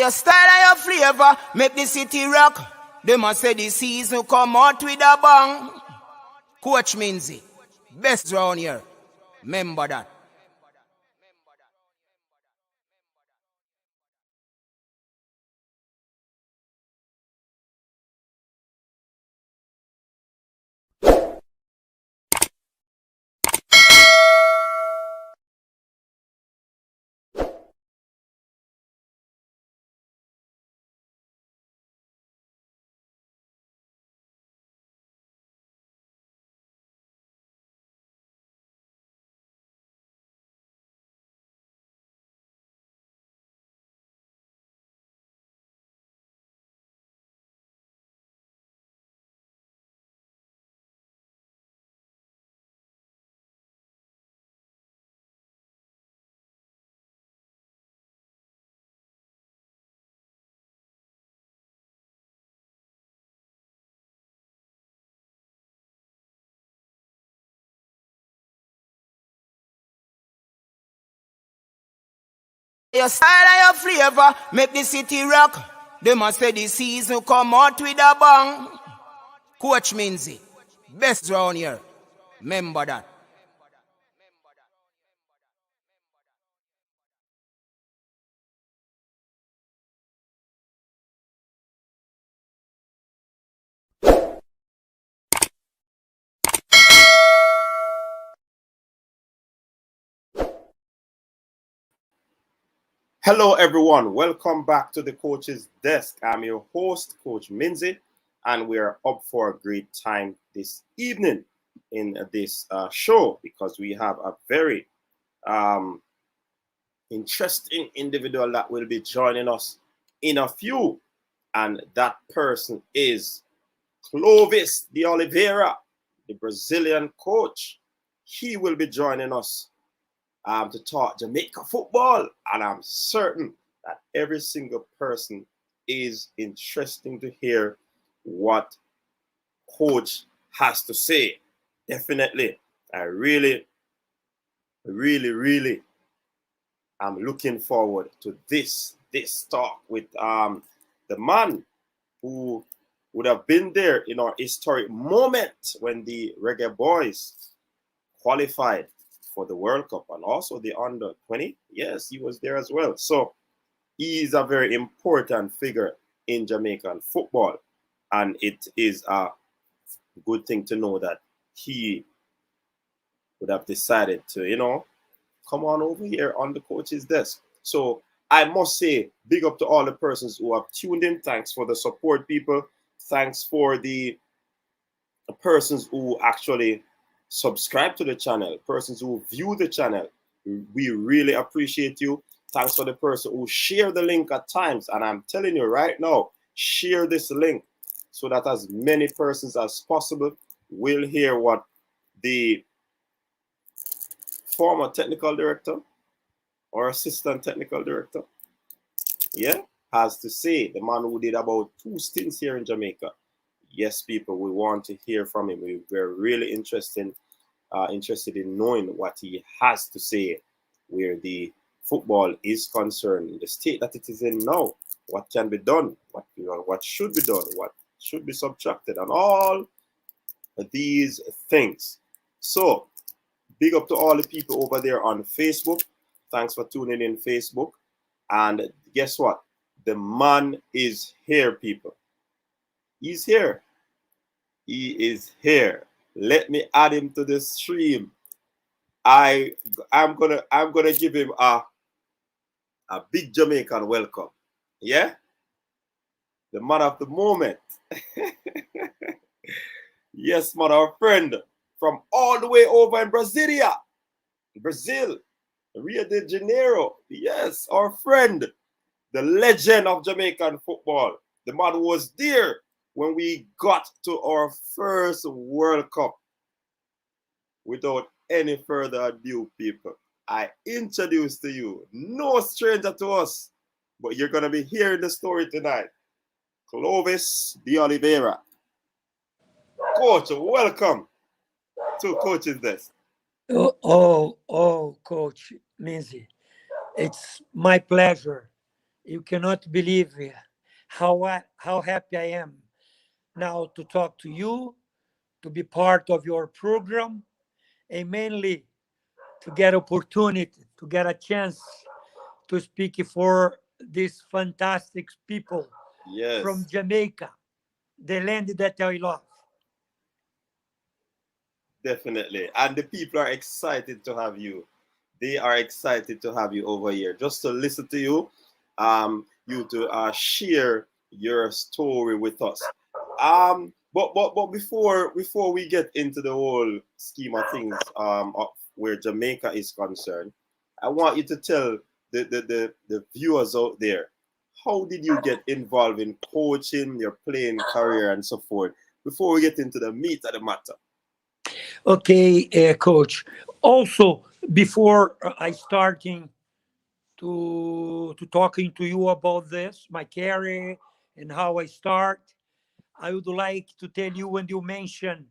Your style and your flavor make the city rock. They must say the season come out with a bang. Coach Minzy, best round here. Remember that. Your style and your flavor make the city rock. They must say the season come out with a bang. Coach Minzy, best round here. Remember that. Hello, everyone. Welcome back to the Coach's Desk. I'm your host, Coach Minzy, and we are up for a great time this evening in this show because we have a very interesting individual that will be joining us in a few, and that person is Clovis, the Oliviera, the Brazilian coach. He will be joining us to talk Jamaica football, and I'm certain that every single person is interesting to hear what coach has to say. Definitely, I really am looking forward to this talk with the man who would have been there in our historic moment when the Reggae Boyz qualified for the World Cup and also the under 20. Yes, he was there as well. So he is a very important figure in Jamaican football. And it is a good thing to know that he would have decided to, come on over here on the Coach's Desk. So I must say, big up to all the persons who have tuned in. Thanks for the support, people. Thanks for the persons who actually subscribe to the channel, persons who view the channel. We really appreciate you. Thanks for the person who share the link at times. And I'm telling you right now, share this link so that as many persons as possible will hear what the former technical director or assistant technical director, has to say. The man who did about 2 stints here in Jamaica. Yes, people, we want to hear from him. We're really interested in knowing what he has to say where the football is concerned, the state that it is in now, what can be done, what should be done, what should be subtracted, and all these things. So, big up to all the people over there on Facebook. Thanks for tuning in, Facebook. And guess what? The man is here, people. He's here. He is here. Let me add him to the stream. I'm gonna give him a big Jamaican welcome. Yeah? The man of the moment. Yes, man, our friend from all the way over in Brazil, Rio de Janeiro. Yes, our friend, the legend of Jamaican football. The man who was there when we got to our first World Cup. Without any further ado, people, I introduce to you, no stranger to us, but you're going to be hearing the story tonight, Clovis de Oliveira. Coach, welcome to Coach's Desk. Oh, Coach Minzy, it's my pleasure You cannot believe how happy I am now to talk to you, to be part of your program, and mainly to get opportunity, to get a chance to speak for these fantastic people from Yes, Jamaica, the land that I love. definitely. And the people are excited to have you. They are excited to have you over here, just to listen to you, you to share your story with us. But before we get into the whole scheme of things, of where Jamaica is concerned, I want you to tell the viewers out there, how did you get involved in coaching, your playing career, and so forth? Before we get into the meat of the matter. Okay, coach. Also, before I starting to talking to you about this, my career and how I start, I would like to tell you when you mention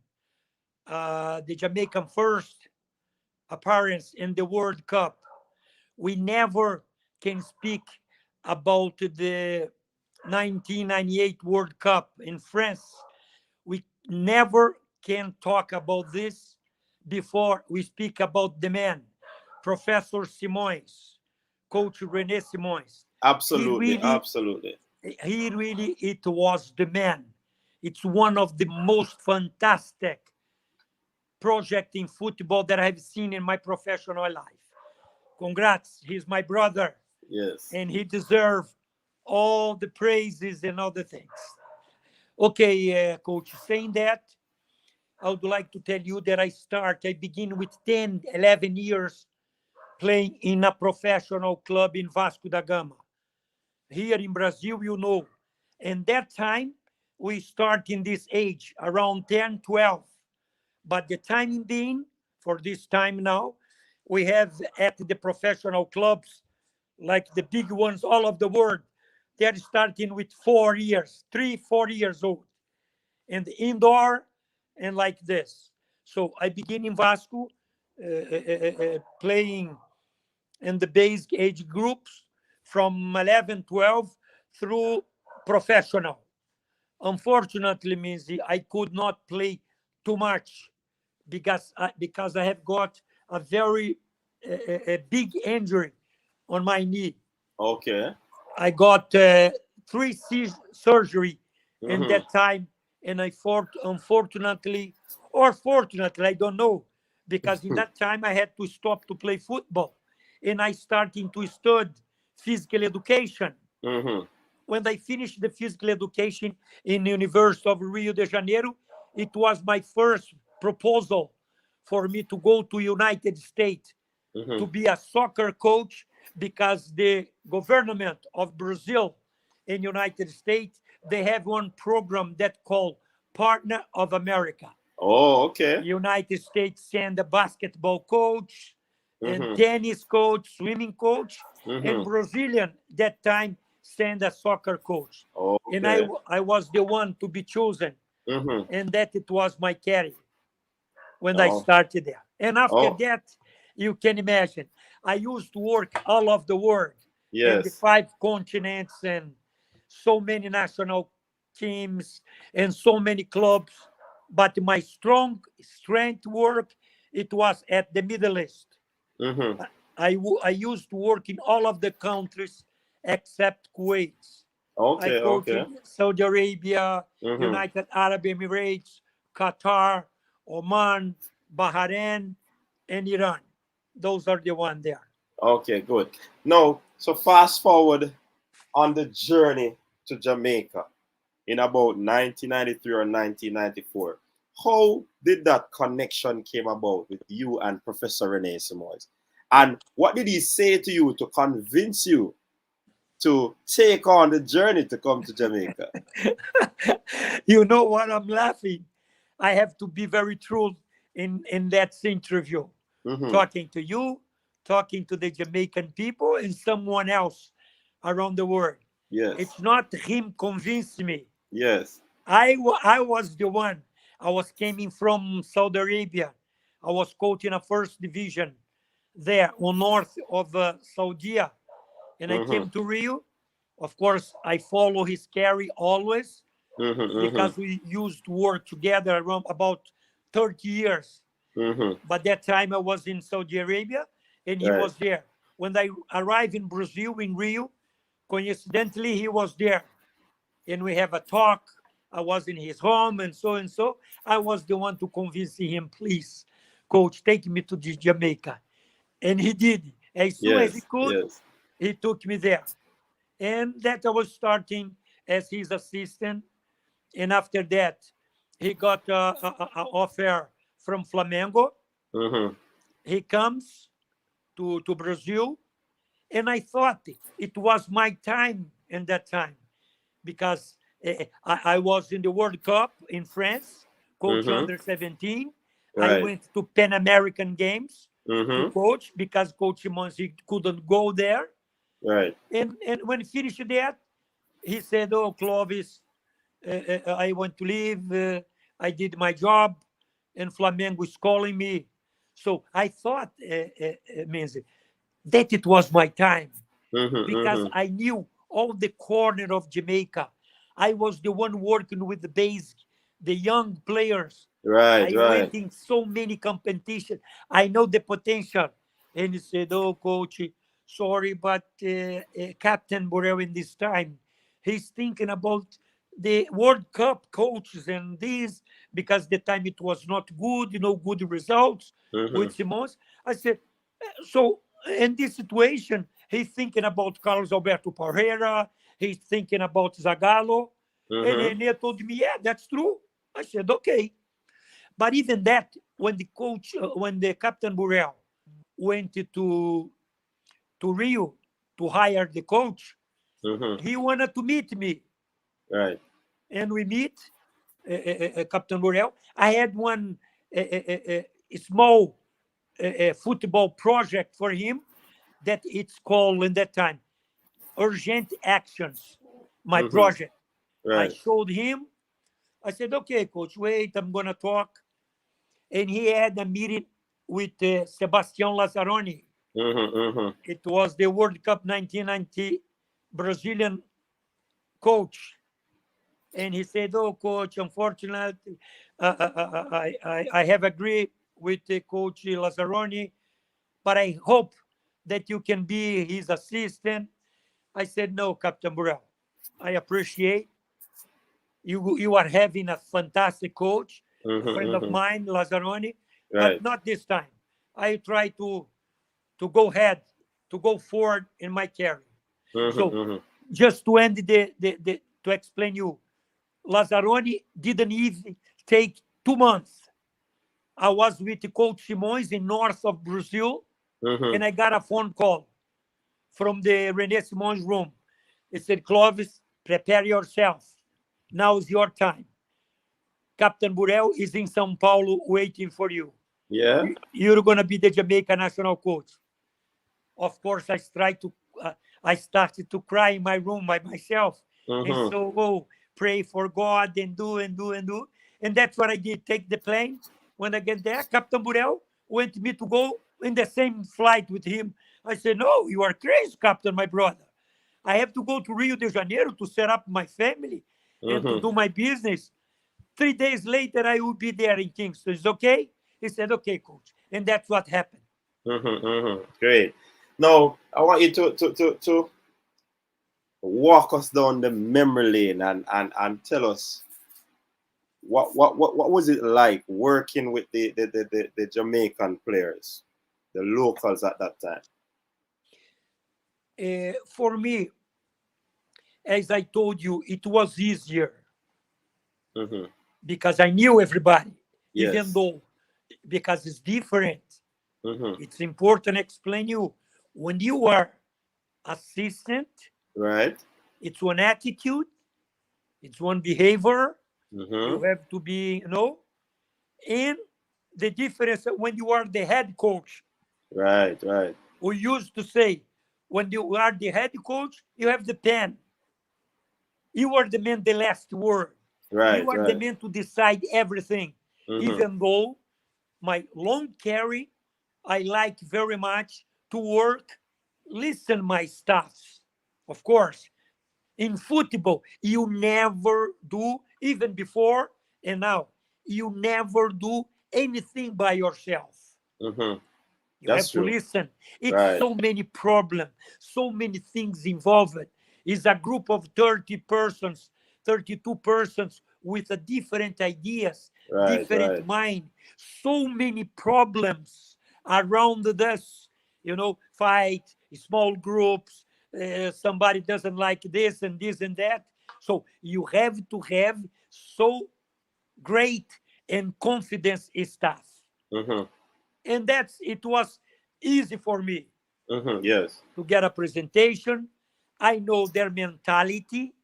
the Jamaican first appearance in the World Cup. We never can speak about the 1998 World Cup in France. We never can talk about this before we speak about the man, Professor Simões, Coach René Simões. He Absolutely, really, absolutely. it was the man. It's one of the most fantastic project in football that I've seen in my professional life. Congrats, he's my brother, Yes. and he deserves all the praises and all the things. Okay, coach, saying that, I would like to tell you that I begin with 10, 11 years playing in a professional club in Vasco da Gama. Here in Brazil, you know. And that time, we start in this age, around 10, 12. But the time being, for this time now, we have at the professional clubs, like the big ones all of the world, they're starting with 4 years, 3, 4 years old, and indoor and like this. So I begin in Vasco, playing in the basic age groups from 11, 12 through professional. Unfortunately, means I could not play too much because I have got a very a big injury on my knee. Okay. I got three surgery in Mm-hmm. that time, and I fought, unfortunately or fortunately, I don't know, because in that time I had to stop to play football, and I started to study physical education. Mm-hmm. When I finished the physical education in the University of Rio de Janeiro, it was my first proposal for me to go to United States Mm-hmm. to be a soccer coach, because the government of Brazil and United States, they have one program that called Partner of America. Oh, okay. United States send a basketball coach and Mm-hmm. tennis coach, swimming coach, and Mm-hmm. Brazilian that time send a soccer coach. And Okay. I was the one to be chosen, Mm-hmm. and that it was my career when I Oh. started there. And after Oh. that, you can imagine, I used to work all of the world in the Yes. 5 continents and so many national teams and so many clubs. But my strong strength work, it was at the Middle East. Mm-hmm. I used to work in all of the countries except Kuwait. I Okay. coached Okay. in Saudi Arabia, Mm-hmm. United Arab Emirates, Qatar, Oman, Bahrain, and Iran. Those are the one there. Okay. Good. Now, so fast forward on the journey to Jamaica in about 1993 or 1994. How did that connection came about with you and Professor Rene Simoes? And what did he say to you to convince you to take on the journey to come to Jamaica? You know what? I'm laughing. I have to be very true in that interview, Mm-hmm. talking to you, talking to the Jamaican people, and someone else around the world. Yes. It's not him convinced me. Yes. I was the one. I was coming from Saudi Arabia. I was coaching a first division there on north of Saudi, and I Mm-hmm. came to Rio. Of course, I follow his carry always Mm-hmm. because we used to work together around about 30 years. Mm-hmm. But that time I was in Saudi Arabia and he Right. was there. When I arrived in Brazil, in Rio, coincidentally, he was there. And we have a talk. I was in his home and so and so. I was the one to convince him, please, coach, take me to Jamaica. And he did. As soon as he Yes. could, Yes. he took me there. And that I was starting as his assistant. And after that, he got an offer from Flamengo. Mm-hmm. He comes to Brazil. And I thought it was my time in that time because I was in the World Cup in France, coach Mm-hmm. under 17. I Right. went to Pan American Games to Mm-hmm. coach because Coach Monsi couldn't go there. Right. And when he finished that, he said, "Oh, Clovis, I want to leave. I did my job, and Flamengo is calling me." So I thought, Menzi, that it was my time Mm-hmm. because Mm-hmm. I knew all the corner of Jamaica. I was the one working with the base, the young players. Right. I went Right. in so many competitions. I know the potential. And he said, "Oh, coach, sorry, but Captain Borrell in this time, he's thinking about the World Cup coaches and these because the time it was not good, good results Mm-hmm. with Simons." I said, so in this situation, he's thinking about Carlos Alberto Parreira. He's thinking about Zagallo. And Mm-hmm. René told me, yeah, that's true. I said, okay. But even that, when the Captain Burrell went to Rio to hire the coach, Mm-hmm. he wanted to meet me. Right. And we meet Captain Burrell. I had one small football project for him that it's called in that time urgent actions, my Mm-hmm. project. I Right. showed him. I said, okay, coach, wait, I'm going to talk. And he had a meeting with Sebastião Lazzaroni. Mm-hmm. Mm-hmm. It was the World Cup 1990 Brazilian coach. And he said, oh, coach, unfortunately, I have agreed with the coach Lazzaroni, but I hope that you can be his assistant. I said, no, Captain Burrell. I appreciate you are having a fantastic coach, a Mm-hmm. friend of Mm-hmm. mine, Lazzaroni, but Right. not this time. I try to go ahead, to go forward in my career. Mm-hmm. So Mm-hmm. just to end the to explain you, Lazzaroni didn't even take 2 months. I was with Coach Simões in north of Brazil, Mm-hmm. and I got a phone call from the René Simões room. It said, Clovis, prepare yourself. Now is your time. Captain Burrell is in São Paulo waiting for you. Yeah. You're going to be the Jamaica national coach. Of course, I started to cry in my room by myself. And Mm-hmm. so, oh, pray for God and do and do and do. And that's what I did. Take the plane. When I get there, Captain Burrell went me to go in the same flight with him. I said, no, you are crazy, Captain, my brother. I have to go to Rio de Janeiro to set up my family and to Mm-hmm. do my business. 3 days later, I will be there in Kingston. It's okay? He said, okay, coach. And that's what happened. Mm-hmm. Mm-hmm. Great. Now I want you to walk us down the memory lane and tell us what was it like working with the Jamaican players, the locals at that time. For me, as I told you, it was easier Mm-hmm. because I knew everybody, even Yes. though, because it's different. Mm-hmm. It's important to explain you. When you are assistant, Right. it's one attitude, it's one behavior. You Mm-hmm. have to be, and the difference when you are the head coach. Right. Right. We used to say, when you are the head coach, you have the pen. You are the man, the last word. Right. You are the Right. man to decide everything. Mm-hmm. Even though my long carry, I like very much to work, listen my staffs. Of course, In football, you never do, even before and now, you never do anything by yourself. Mm-hmm. You That's have to true. listen. It's Right. so many problems, so many things involved. It's a group of 30 persons, 32 persons with a different ideas, Right. different Right. mind, so many problems around us, fight, small groups, somebody doesn't like this and that. So you have to have so great and confidence staff. Mm-hmm. And it was easy for me Mm-hmm. Yes. to get a presentation. I know their mentality,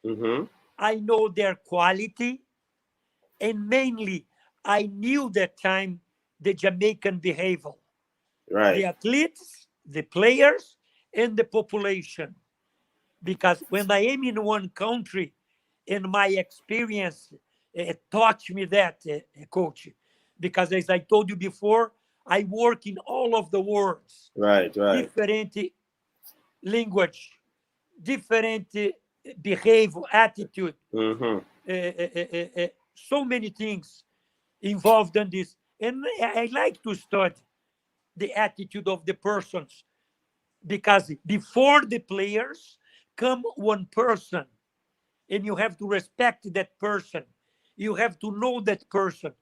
Mm-hmm. I know their quality, and mainly I knew that time the Jamaican behavior, the Right. athletes, the players, and the population. Because when I am in one country, and my experience taught me that, coach, because as I told you before, I work in all of the worlds, Right. Right. different language, different behavior, attitude, Mm-hmm. so many things involved in this. And I like to study the attitude of the persons, because before the players come one person, and you have to respect that person. You have to know that person.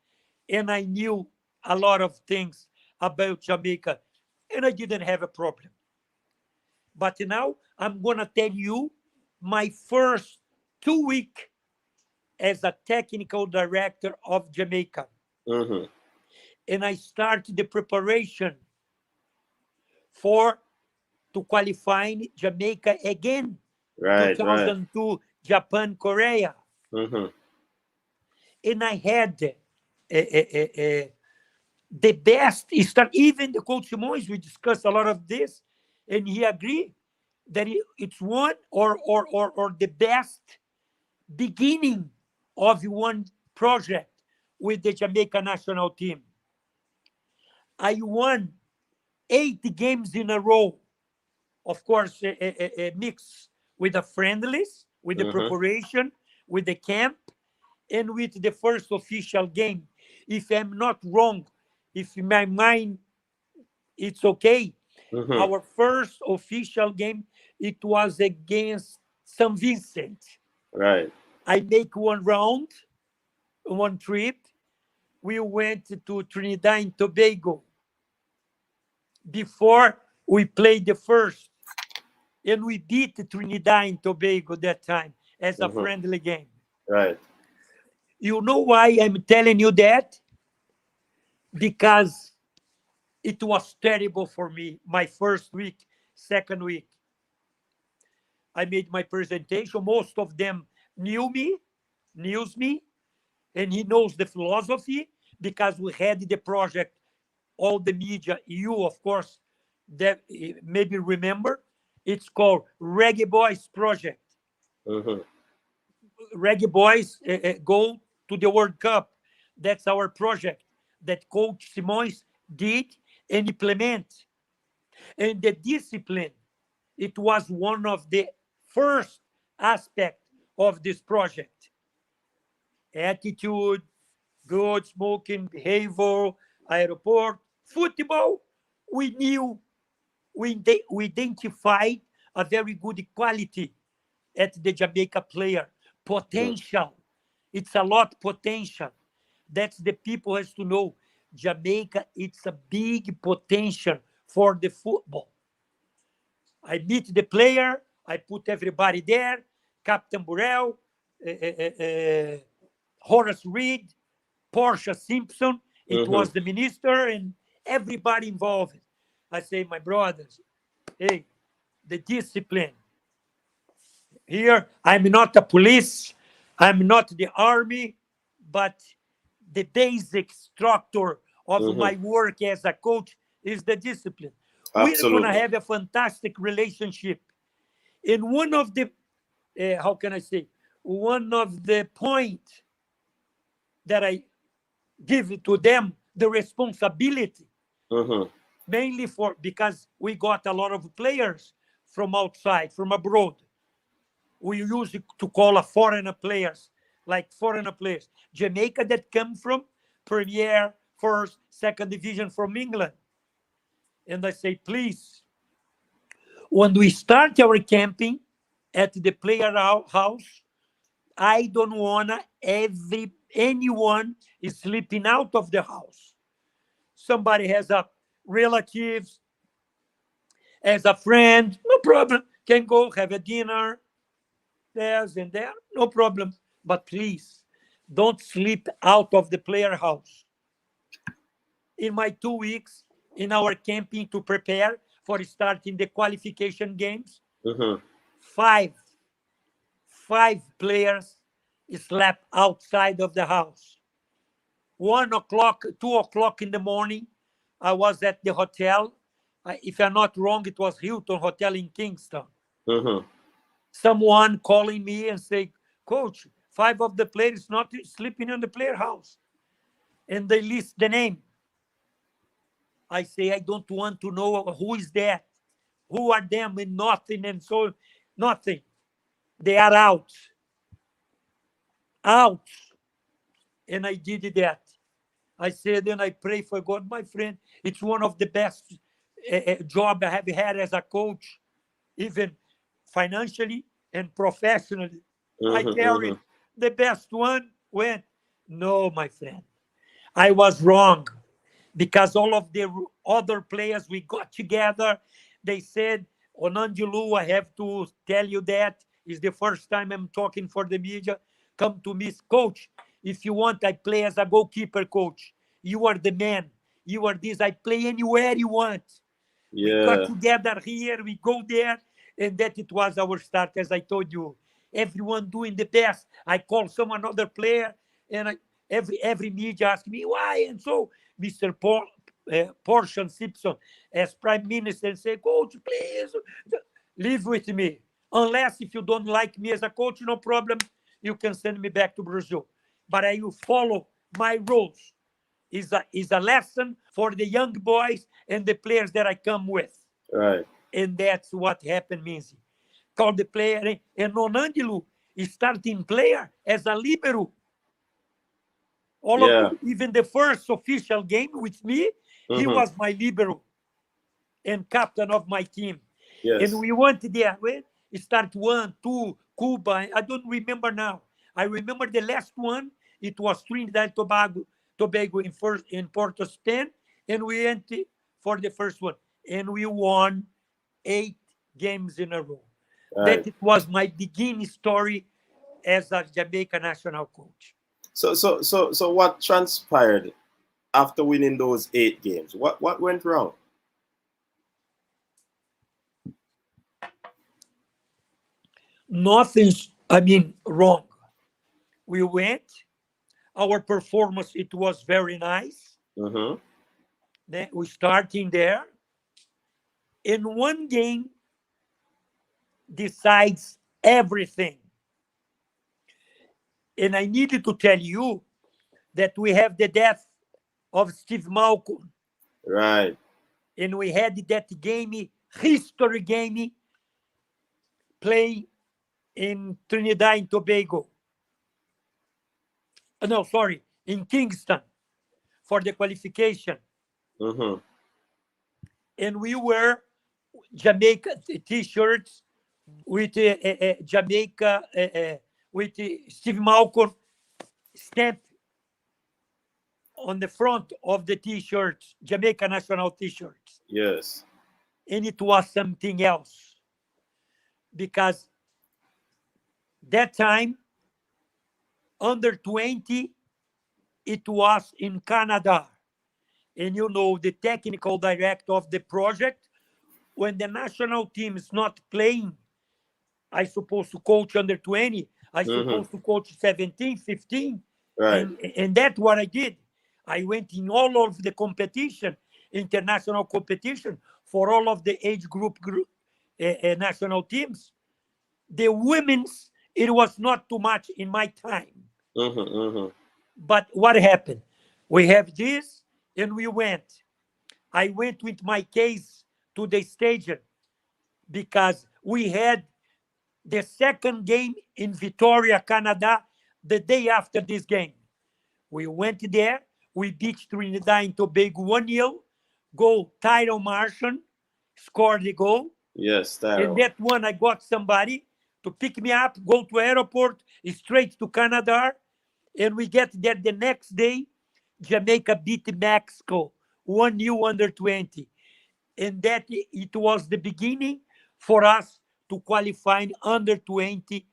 And I knew a lot of things about Jamaica, and I didn't have a problem. But now I'm going to tell you my first 2 week as a technical director of Jamaica. Mm-hmm. And I started the preparation for to qualify Jamaica again, Right. Right. 2002 Japan, Korea. Mm-hmm. And I had the best start. Even the coach Simões, we discussed a lot of this, and he agreed that it's one or the best beginning of one project with the Jamaica national team. I won 8 games in a row. Of course, a mix with the friendlies, with the Mm-hmm. preparation, with the camp, and with the first official game. If I'm not wrong, if in my mind it's okay, Mm-hmm. our first official game, it was against St. Vincent. Right. I make one round, one trip. We went to Trinidad and Tobago before we played the first, and we beat Trinidad and Tobago that time as a Mm-hmm. friendly game. Right. You know why I'm telling you that? Because it was terrible for me. My first week, second week, I made my presentation. Most of them knows me, and he knows the philosophy, because we had the project, all the media, you, of course, that maybe remember. It's called Reggae Boyz project. Mm-hmm. Reggae Boyz go to the World Cup. That's our project that Coach Simões did and implement. And the discipline, it was one of the first aspect of this project. Attitude, good smoking behavior, airport, football. We knew, we identified a very good quality at the Jamaica player. Potential. It's a lot potential. That's the people has to know. Jamaica, it's a big potential for the football. I meet the player, I put everybody there, Captain Burrell, Horace Reed, Portia Simpson, it Mm-hmm. was the minister, and everybody involved. I say, my brothers, hey, the discipline. Here, I'm not a police, I'm not the army, but the basic structure of Mm-hmm. my work as a coach is the discipline. We're going to Absolutely. have a fantastic relationship. And one of the, how can I say, one of the point that I give to them, the responsibility, Mm-hmm. mainly for, because we got a lot of players from outside, from abroad. we use it to call a foreigner players, like foreigner players. Jamaica that come from Premier, First, Second Division from England. And I say, please, when we start our camping at the player house, I don't wanna anyone is sleeping out of the house. Somebody has a relatives, as a friend, no problem. Can go have a dinner, there's and there, no problem. But please, don't sleep out of the player house. In my 2 weeks in our camping to prepare for starting the qualification games, Mm-hmm. five players slept outside of the house. 1 o'clock, 2 o'clock in the morning, I was at the hotel. If I'm not wrong, it was Hilton Hotel in Kingston. Mm-hmm. Someone calling me and say, Coach, 5 of the players not sleeping in the player house. And they list the name. I say, I don't want to know who is that. Who are them and nothing and so, nothing. They are out. Out. And I did that. I said, and I pray for God, my friend. It's one of the best job I have had as a coach, even financially and professionally. I Mm-hmm. carried Mm-hmm. the best one when, no, my friend, I was wrong because all of the other players we got together, they said, Onandilu, I have to tell you that is the first time I'm talking for the media. Come to me, coach. If you want, I play as a goalkeeper, coach. You are the man. You are this. I play anywhere you want. We got Yeah. together here, we go there, and that it was our start, as I told you. Everyone doing the best. I call some another player, and every media ask me why. And so Mr. Portion Simpson, as Prime Minister, say, Coach, please live with me. Unless if you don't like me as a coach, no problem. You can send me back to Brazil. But I will follow my rules. Is a lesson for the young boys and the players that I come with. Right. And that's what happened, Minzy. Called the player, and Nonandilu is starting player as a libero. Yeah. Even the first official game with me, he Mm-hmm. was my libero and captain of my team. And Yes. we went there. We start 1, 2, Cuba. I don't remember now. I remember the last one. It was Trinidad Tobago in Port of Spain, and we went for the first one, and we won 8 games in a row. Right. That it was my beginning story as a Jamaica national coach. So what transpired after winning those 8 games? What went wrong? Nothing's, wrong. We went. Our performance, it was very nice. Mm-hmm. Then we starting there. In one game decides everything. And I needed to tell you that we have the death of Steve Malcolm. Right. And we had that game, history game, play in Trinidad and Tobago. No, sorry, in Kingston for the qualification. Mm-hmm. And we were Jamaica t-shirts with Jamaica, with Steve Malcolm stamp on the front of the t-shirts, Jamaica national t-shirts. Yes. And it was something else because that time, under 20, it was in Canada. And the technical director of the project, when the national team is not playing, I supposed to coach under 20. I Mm-hmm. supposed to coach 17, 15. Right. And that's what I did. I went in all of the competition, international competition, for all of the age group national teams. The women's, it was not too much in my time. Mm-hmm. Mm-hmm. But what happened? We have this, and we went. I went with my case to the stadium because we had the second game in Victoria, Canada, the day after this game. We went there. We beat Trinidad and Tobago 1-0. Goal, Tyrone Martian scored the goal. Yes, And Tyrone. that one, I got somebody to pick me up, go to airport, straight to Canada. And we get there the next day. Jamaica beat Mexico 1-0 under 20. And that it was the beginning for us to qualify under 20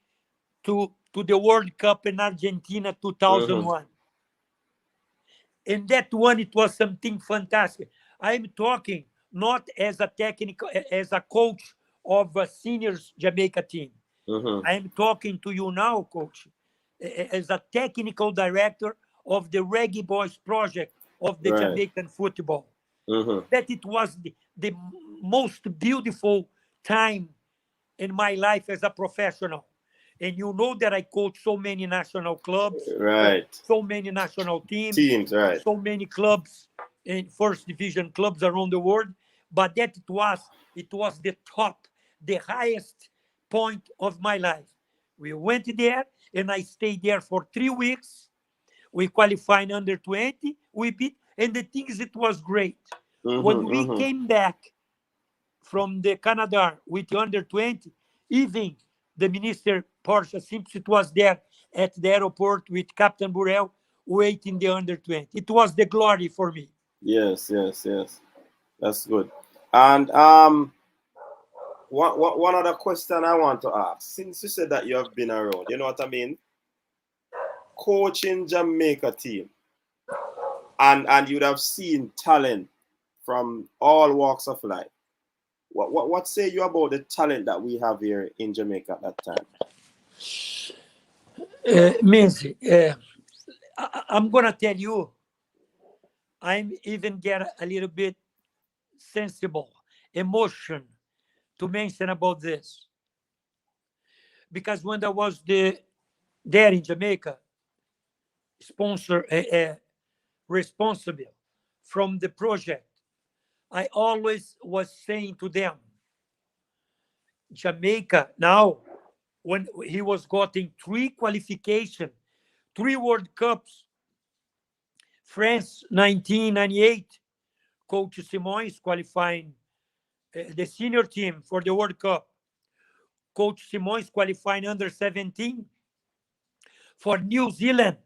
to the World Cup in Argentina 2001. And that one, it was something fantastic. I'm talking not as a technical, as a coach of a seniors Jamaica team. I'm talking to you now, coach, as a technical director of the Reggae Boyz project of the Right. Jamaican football. That it was the most beautiful time in my life as a professional. And you know that I coach so many national clubs, Right. so many national teams, Right. so many clubs in first division clubs around the world. But that it was the top, the highest point of my life. We went there and I stayed there for 3 weeks. We qualified under 20. We beat, and the things, it was great. When we came back from the Canada with the under 20, even the minister Portia Simpson was there at the airport with Captain Burrell waiting the under 20. It was the glory for me. Yes. That's good. And one other question I want to ask. Since you said that you have been around, you know what I mean? Coaching Jamaica team, and you'd have seen talent from all walks of life. What say you about the talent that we have here in Jamaica at that time? Minzy, I'm gonna tell you, I'm even get a little bit sensible, emotion to mention about this. Because when I was there in Jamaica, sponsor, responsible from the project, I always was saying to them, Jamaica, now, when he was getting 3 qualification, 3 World Cups, France 1998, Coach Simões qualifying the senior team for the World Cup. Coach Simões qualifying under 17 for New Zealand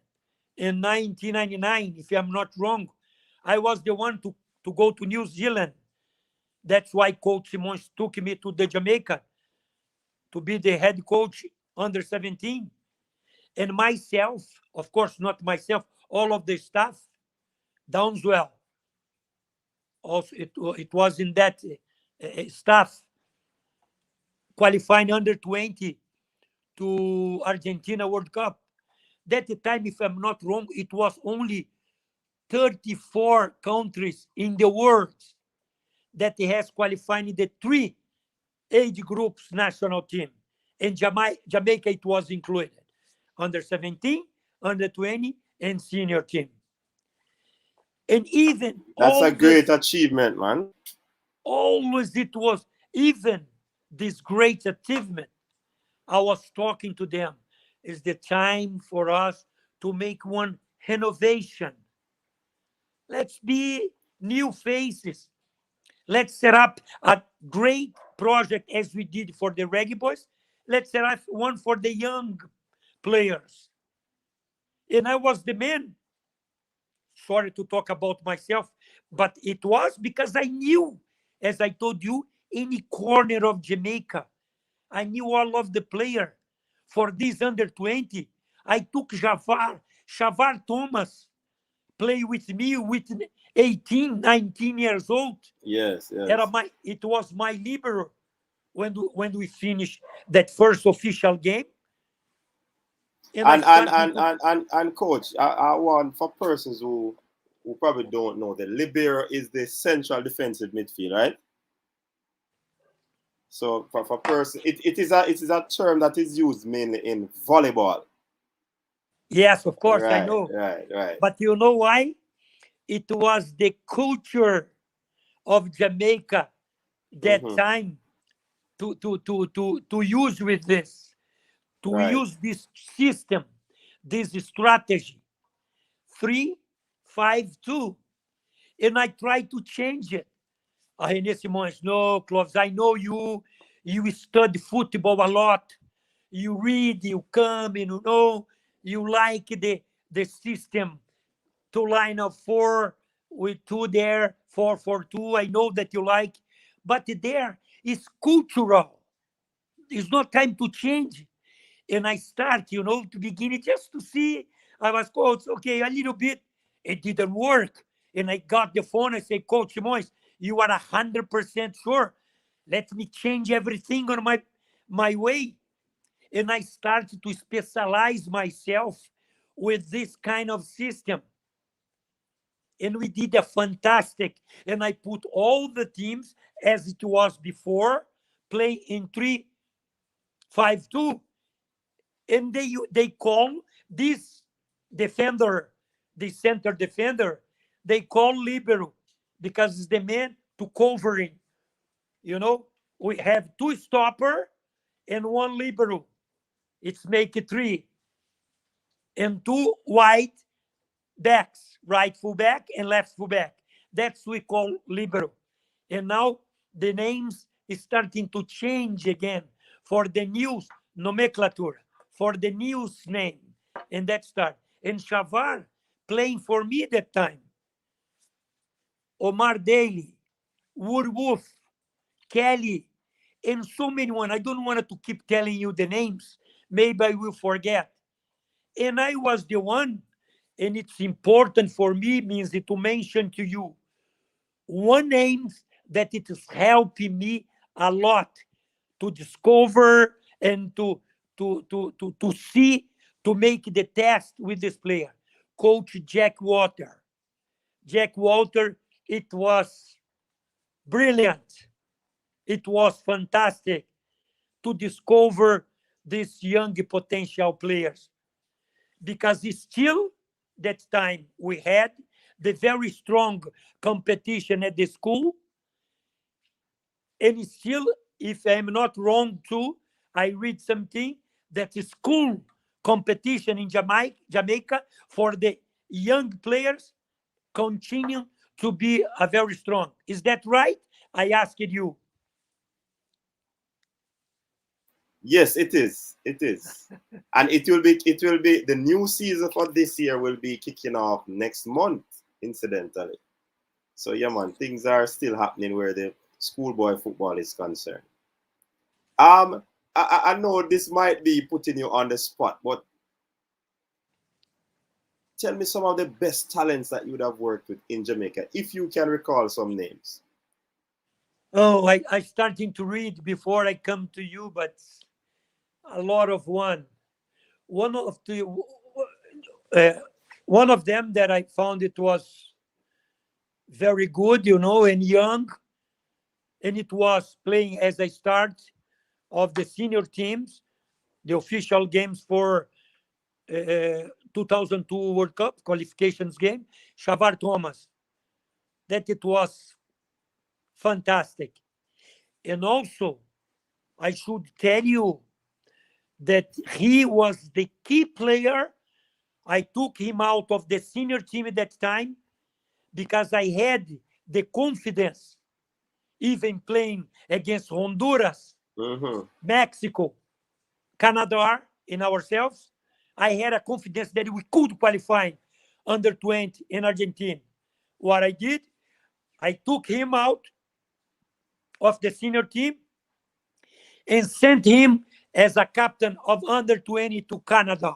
in 1999, if I'm not wrong. I was the one to go to New Zealand. That's why Coach Simões took me to the Jamaica to be the head coach under 17. And myself, of course, not myself, all of the staff, Downswell. Also, it was in that staff qualifying under 20 to Argentina World Cup. That time, if I'm not wrong, it was only 34 countries in the world that has qualified the 3 age groups national team. And Jamaica, it was included. Under 17, under 20, and senior team. And even... That's a great achievement, man. Always it was, even this great achievement, I was talking to them, is the time for us to make one innovation. Let's be new faces. Let's set up a great project as we did for the Reggae Boyz. Let's set up one for the young players. And I was the man. Sorry to talk about myself, but it was because I knew, as I told you, any corner of Jamaica, I knew all of the player. For this under 20, I took Shavar Thomas, play with me with 18, 19 years old. Yes. It was my libero when we finished that first official game. And coach, I want, for persons who probably don't know, the libero is the central defensive midfield, right? So for person, it is a term that is used mainly in volleyball. Yes, of course, right, I know. Right. But you know why? It was the culture of Jamaica that time to use with this, to Right. use this system, this strategy, 3-5-2, and I try to change it. René Simões, no, Clovis, I know you. You study football a lot. You read, you come, you like the system to line of four with two there, 4-4-2. I know that you like, but there is cultural. It's not time to change. And I start, to begin it just to see. I was coach, okay, a little bit. It didn't work. And I got the phone. I say, Coach Moise, you are 100% sure. Let me change everything on my way. And I started to specialize myself with this kind of system. And we did a fantastic. And I put all the teams as it was before, play in 3-5-2. And they call this defender, the center defender, they call libero because it's the man to covering. We have two stopper and one libero. It's make it three. And two wide backs, right fullback and left fullback. That's we call libero. And now the names is starting to change again for the new nomenclature, for the new name. And that start. And Shavar playing for me that time. Omar Daly, Woodwolf, Kelly, and so many one. I don't want to keep telling you the names. Maybe I will forget. And I was the one, and it's important for me, means to mention to you one name that it is helping me a lot to discover and to see, to make the test with this player. Coach Jack Walter. Jack Walter, it was brilliant. It was fantastic to discover these young potential players because it's still that time we had the very strong competition at the school. And still, if I'm not wrong too, I read something that is school competition in Jamaica for the young players continue to be a very strong. Is that right? I asked you. Yes, it is. It is. And it will be the new season for this year will be kicking off next month, incidentally. So yeah, man, things are still happening where the schoolboy football is concerned. I know this might be putting you on the spot, but tell me some of the best talents that you would have worked with in Jamaica, if you can recall some names. Oh, I starting to read before I come to you, but a lot of one. One of the uh, one of them that I found it was very good, and young, and it was playing as a start of the senior teams, the official games for 2002 World Cup qualifications game, Shavar Thomas. That it was fantastic. And also, I should tell you that he was the key player. I took him out of the senior team at that time because I had the confidence, even playing against Honduras, Mm-hmm. Mexico, Canada, and ourselves. I had a confidence that we could qualify under 20 in Argentina. What I did, I took him out of the senior team and sent him as a captain of under 20 to Canada.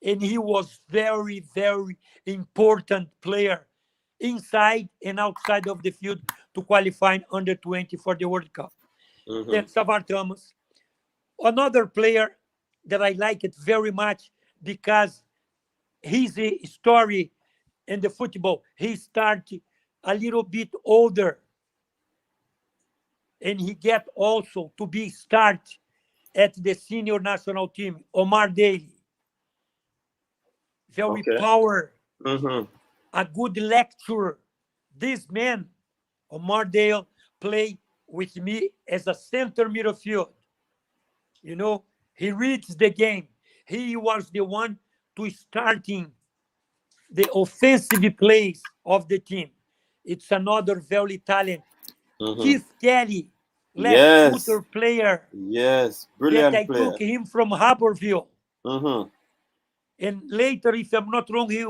And he was very, very important player inside and outside of the field to qualify under 20 for the World Cup. Mm-hmm. Then Savar Thomas, another player that I like it very much because his story in the football, he started a little bit older and he get also to be start at the senior national team, Omar Daly. Very Okay. power, Mm-hmm. a good lecturer. This man, Omar Dale, play with me as a center midfield. You know, he reads the game. He was the one to starting the offensive plays of the team. It's another very talented Mm-hmm. Keith Kelly, left Yes. footer player Yes. that Brilliant I player. took him from Harborville. Mm-hmm. And later, if I'm not wrong, he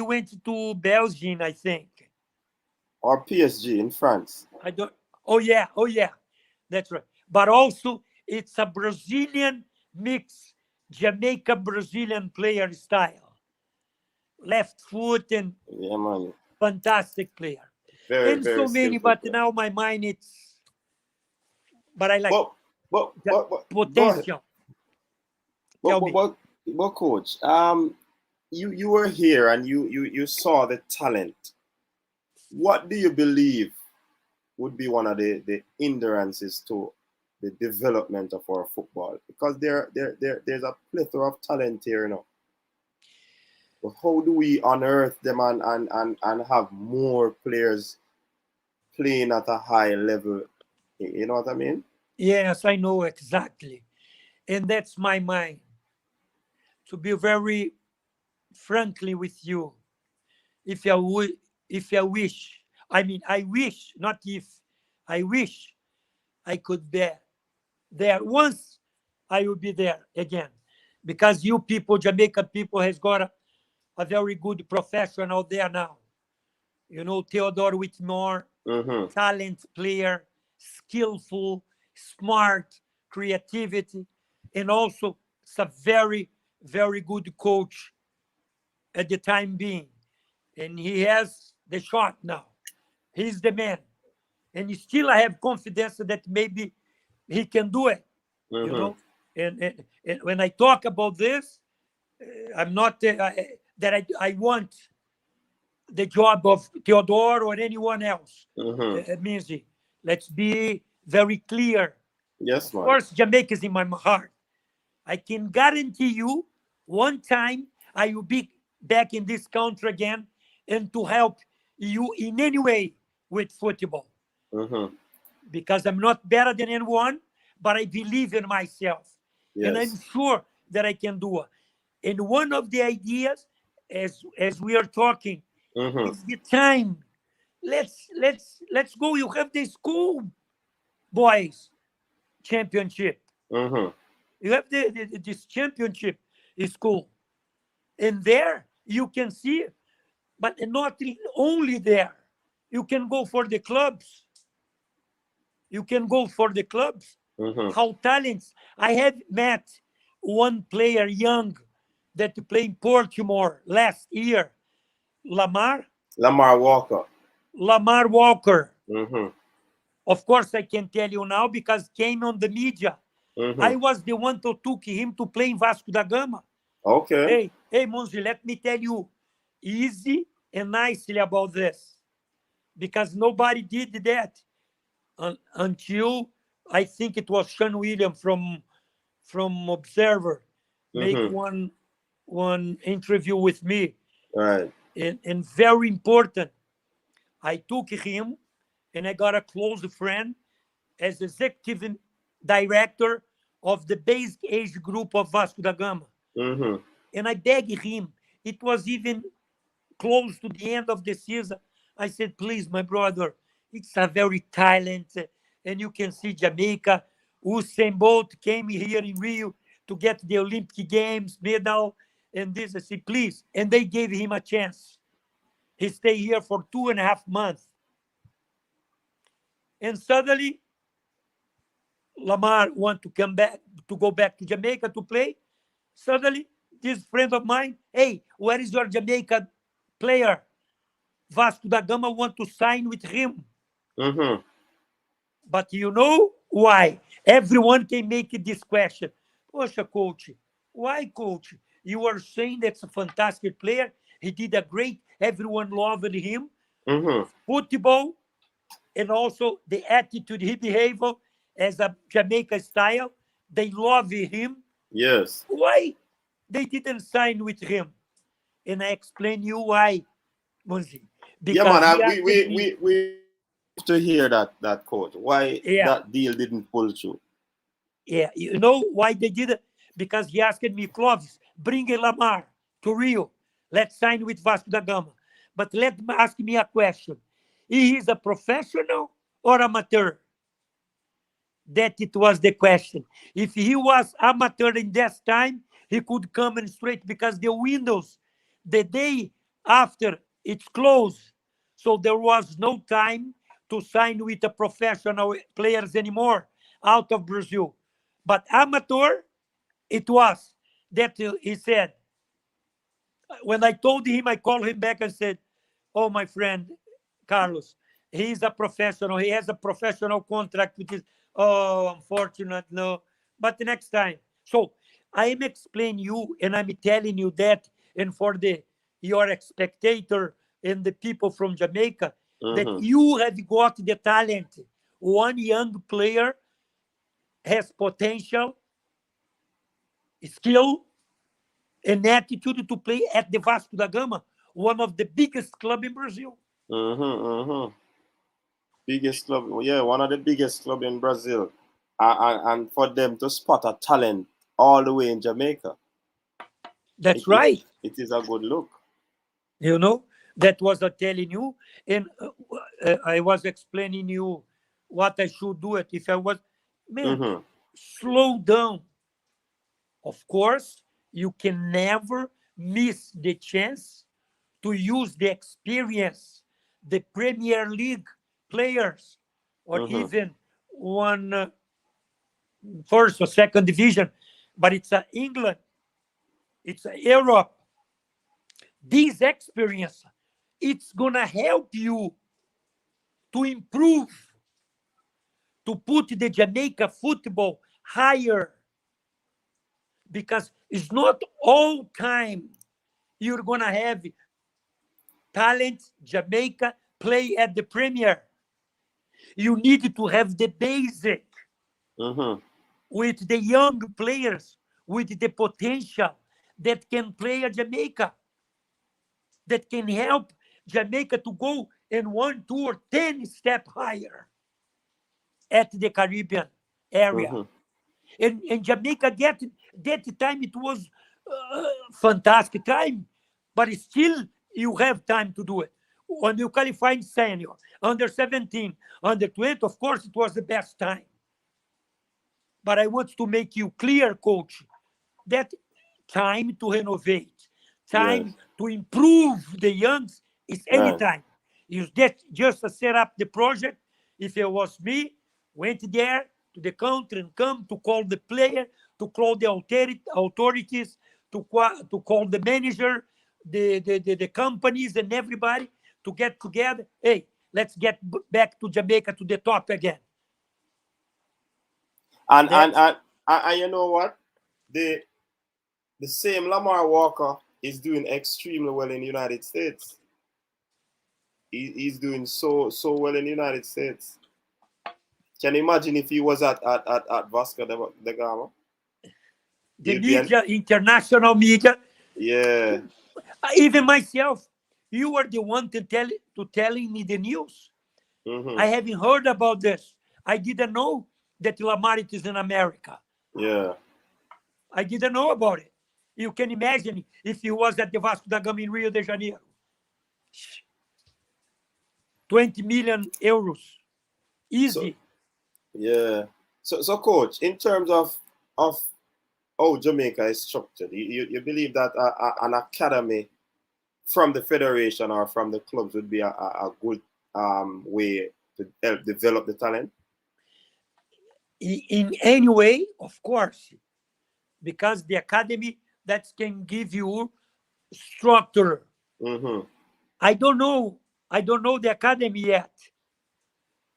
went to Belgium, I think. Or PSG in France. I don't. Oh yeah, that's right. But also, it's a Brazilian mix, Jamaica Brazilian player style, left foot and Yeah, man. fantastic player, Very, and very so many. skillful But player. now my mind it's. But I like But but the but but go ahead. potential. But Tell but me. but, but coach, you were here and you saw the talent. What do you believe would be one of the hindrances to the development of our football? Because there's a plethora of talent here, you know. But how do we unearth them and have more players playing at a high level? You know what I mean? Yes, I know exactly, and that's my mind. To be very frankly with you, if I would, if I wish, I mean, I wish, not if, I wish I could be there once. I will be there again, because you people, Jamaica people, has got a very good professional there now. You know, Theodore Whitmore, Mm-hmm. talent player, skillful, smart, creativity, and also it's a very, very good coach at the time being. And he has the shot now. He's the man. And still I have confidence that maybe he can do it, you Mm-hmm. know. And when I talk about this, I'm not that I want the job of Theodore or anyone else. Mm-hmm. Means let's be very clear. Yes, Of man. course, Jamaica is in my heart. I can guarantee you, one time I will be back in this country again and to help you in any way with football, Mm-hmm. because I'm not better than anyone, but I believe in myself, and I'm Yes. sure that I can do it. And one of the ideas, as we are talking, Mm-hmm. is the time. Let's go. You have the school boys championship. Mm-hmm. You have this championship school, and there you can see, but not only there. You can go for the clubs. You can go for the clubs. Mm-hmm. How talents! I have met one player young that played in Baltimore last year, Lamar Lamar Walker. Lamar Walker. Mm-hmm. Of course, I can tell you now because came on the media. Mm-hmm. I was the one who took him to play in Vasco da Gama. Okay. Hey, Monzi, let me tell you easy and nicely about this, because nobody did that until I think it was Sean William from Observer make Mm-hmm. one interview with me, Right. and very important. I took him and I got a close friend as executive director of the basic age group of Vasco da Gama. Mm-hmm. And I begged him. It was even close to the end of the season. I said, please, my brother, it's a very talent, and you can see Jamaica. Usain Bolt came here in Rio to get the Olympic Games medal, and this. I said, please. And they gave him a chance. He stayed here for 2.5 months. And suddenly, Lamar want to come back, to go back to Jamaica to play. Suddenly, this friend of mine, hey, where is your Jamaica player? Vasco da Gama want to sign with him. Mm-hmm. But you know why? Everyone can make this question. Poxa, coach, why, coach? You are saying that's a fantastic player. He did a great, everyone loved him. Mm-hmm. Football, and also the attitude, he behavior as a Jamaica style. They love him. Yes. Why they didn't sign with him? And I explain you why, Monzi. Yeah, Because man. he We asked we me, we we to hear that coach. Why Yeah, that deal didn't pull through? yeah. You know why they did it? Because he asked me, Clovis, bring a Lamar to Rio. Let's sign with Vasco da Gama. But let me ask me a question. He is a professional or amateur? That it was the question. If he was amateur in that time, he could come and straight because the windows, the day after it's closed. So there was no time to sign with the professional players anymore out of Brazil. But amateur, it was. That he said, when I told him, I called him back and said, "Oh, my friend, Carlos, he's a professional. He has a professional contract with his." Oh, unfortunate, no. But the next time. So I am explaining you and I'm telling you that, and for the your spectator and the people from Jamaica, that Mm-hmm. you have got the talent. One young player has potential, skill, and attitude to play at the Vasco da Gama, one of the biggest club in Brazil. Mm-hmm. Mm-hmm. Biggest club, yeah, one of the biggest club in Brazil. And for them to spot a talent all the way in Jamaica, That's it, it, right. it is a good look. You know, that was I telling you, and I was explaining you what I should do it if I was, man, Mm-hmm. slow down. Of course, you can never miss the chance to use the experience, the Premier League players, or Mm-hmm. even one first or second division, but it's England, it's Europe. This experience, it's gonna help you to improve, to put the Jamaica football higher, because it's not all time you're gonna have talent Jamaica play at the Premier. You need to have the basic Mm-hmm. with the young players with the potential that can play at Jamaica, that can help Jamaica to go in 1, 2, or 10 step higher at the Caribbean area. Mm-hmm. And Jamaica, that time it was fantastic time, but still you have time to do it. When you qualify in senior, under 17, under 20, of course it was the best time. But I want to make you clear, coach, that time to renovate, Yes. time to improve the youngs is any Right. time. You just set up the project. If it was me, went there to the country and come to call the player, to call the authorities, to call the manager, the companies and everybody to get together. Hey, let's get back to Jamaica to the top again. And and That's and, and you know what? The same Lamar Walker is doing extremely well in the United States. He's doing so well in the United States. Can you imagine if he was at Vasco da Gama? the He'll be an media, international media. yeah. Even myself, you were the one to telling me the news. Mm-hmm. I haven't heard about this. I didn't know that Lamar is in America. Yeah. I didn't know about it. You can imagine if he was at the Vasco da Gama in Rio de Janeiro. 20 million euros. So Easy. yeah. So coach, in terms of how Jamaica is structured, you believe that an academy from the federation or from the clubs would be a good way to help develop the talent? In any way, of course, because the academy that can give you structure. Mm-hmm. I don't know. I don't know the academy yet.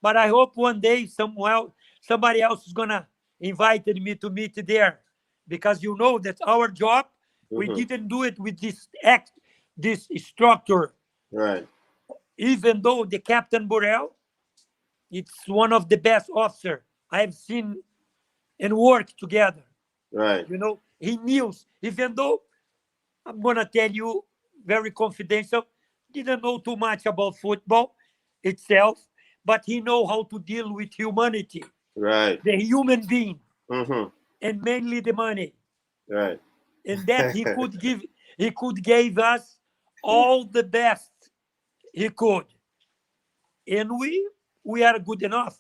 But I hope one day somebody else is gonna invite me to meet there, because you know that our job we Mm-hmm. didn't do it with this structure. Right. Even though the Captain Burrell, it's one of the best officer I have seen and work together. Right. You know, he knows. Even though I'm gonna tell you very confidential, didn't know too much about football itself, but he know how to deal with humanity, Right. the human being, Mm-hmm. and mainly the money. Right. And that he could give us all the best he could. And we are good enough.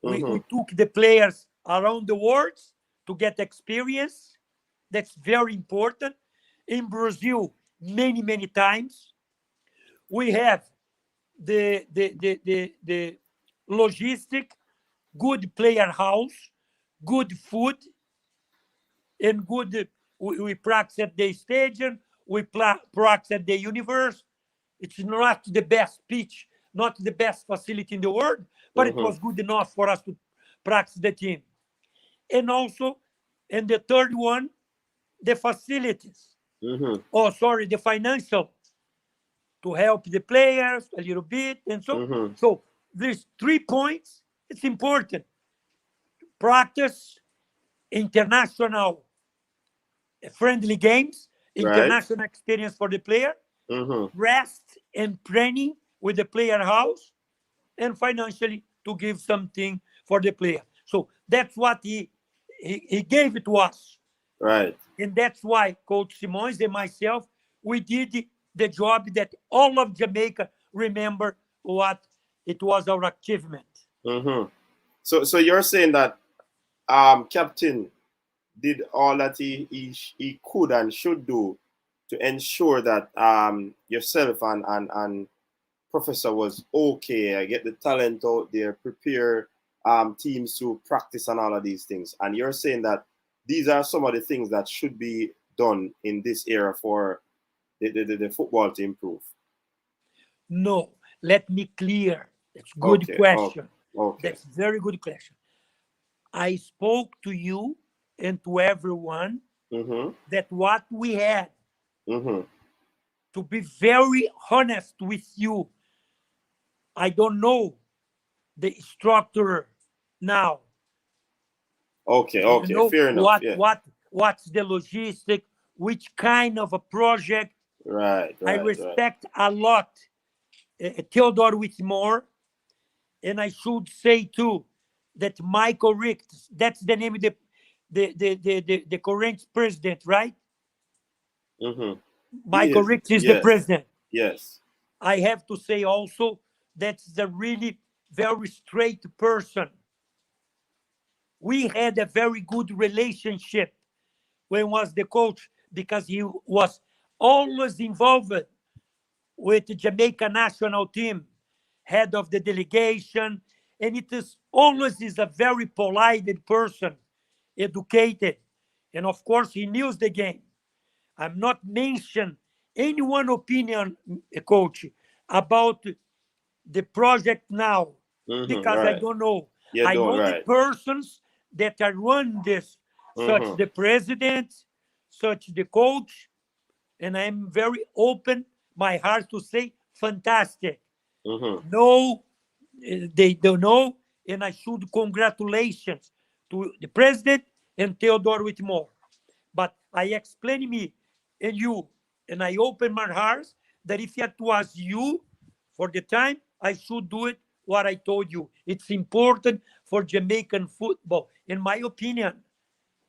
We Mm-hmm. took the players around the world to get experience. That's very important. In Brazil, many times. We have the logistic, good player house, good food, and good. We practice at the stadium. We practice at the universe. It's not the best pitch, not the best facility in the world, but it Mm-hmm. was good enough for us to practice the team. And also, and the third one, the facilities. Mm-hmm. Oh, sorry, the financial to help the players a little bit, and so. Mm-hmm. So these 3 points. It's important. Practice international friendly games, Right. international experience for the player, Mm-hmm. rest and training with the player house, and financially to give something for the player. So that's what he gave it to us. Right. And that's why Coach Simões and myself, we did the job that all of Jamaica remember what it was our achievement. Mm-hmm. So you're saying that Captain did all that he could and should do to ensure that yourself and Professor was okay. I get the talent out there, prepare teams to practice and all of these things. And you're saying that these are some of the things that should be done in this era for the football to improve. No, let me clear. That's good Okay. Oh, question. okay. That's very good question. I spoke to you and to everyone Mm-hmm. that what we had, Mm-hmm. to be very honest with you, I don't know the structure now. Okay. You Okay. know Fair enough. Yeah. what's the logistic, which kind of a project. Right. I Right. Right. respect a lot Theodore Whitmore, and I should say too that Michael Richt, that's the name of the current president, right? Mm-hmm. He Michael is. Richt is the Yes. president. Yes. I have to say also that's a really very straight person. We had a very good relationship when was the coach because he was always involved with the Jamaica national team, head of the delegation, and it is always is a very polite person, educated, and of course he knows the game. I'm not mention any one opinion, coach, about the project now Mm-hmm. because I Right. don't know. You I don't. know the Right. persons that are run this, such Mm-hmm. the president, such the coach, and I'm very open my heart to say fantastic. Mm-hmm. No, they don't know, and I should congratulations to the president and Theodore Whitmore. But I explain me and you, and I open my heart that if it was you for the time, I should do it what I told you. It's important for Jamaican football, in my opinion.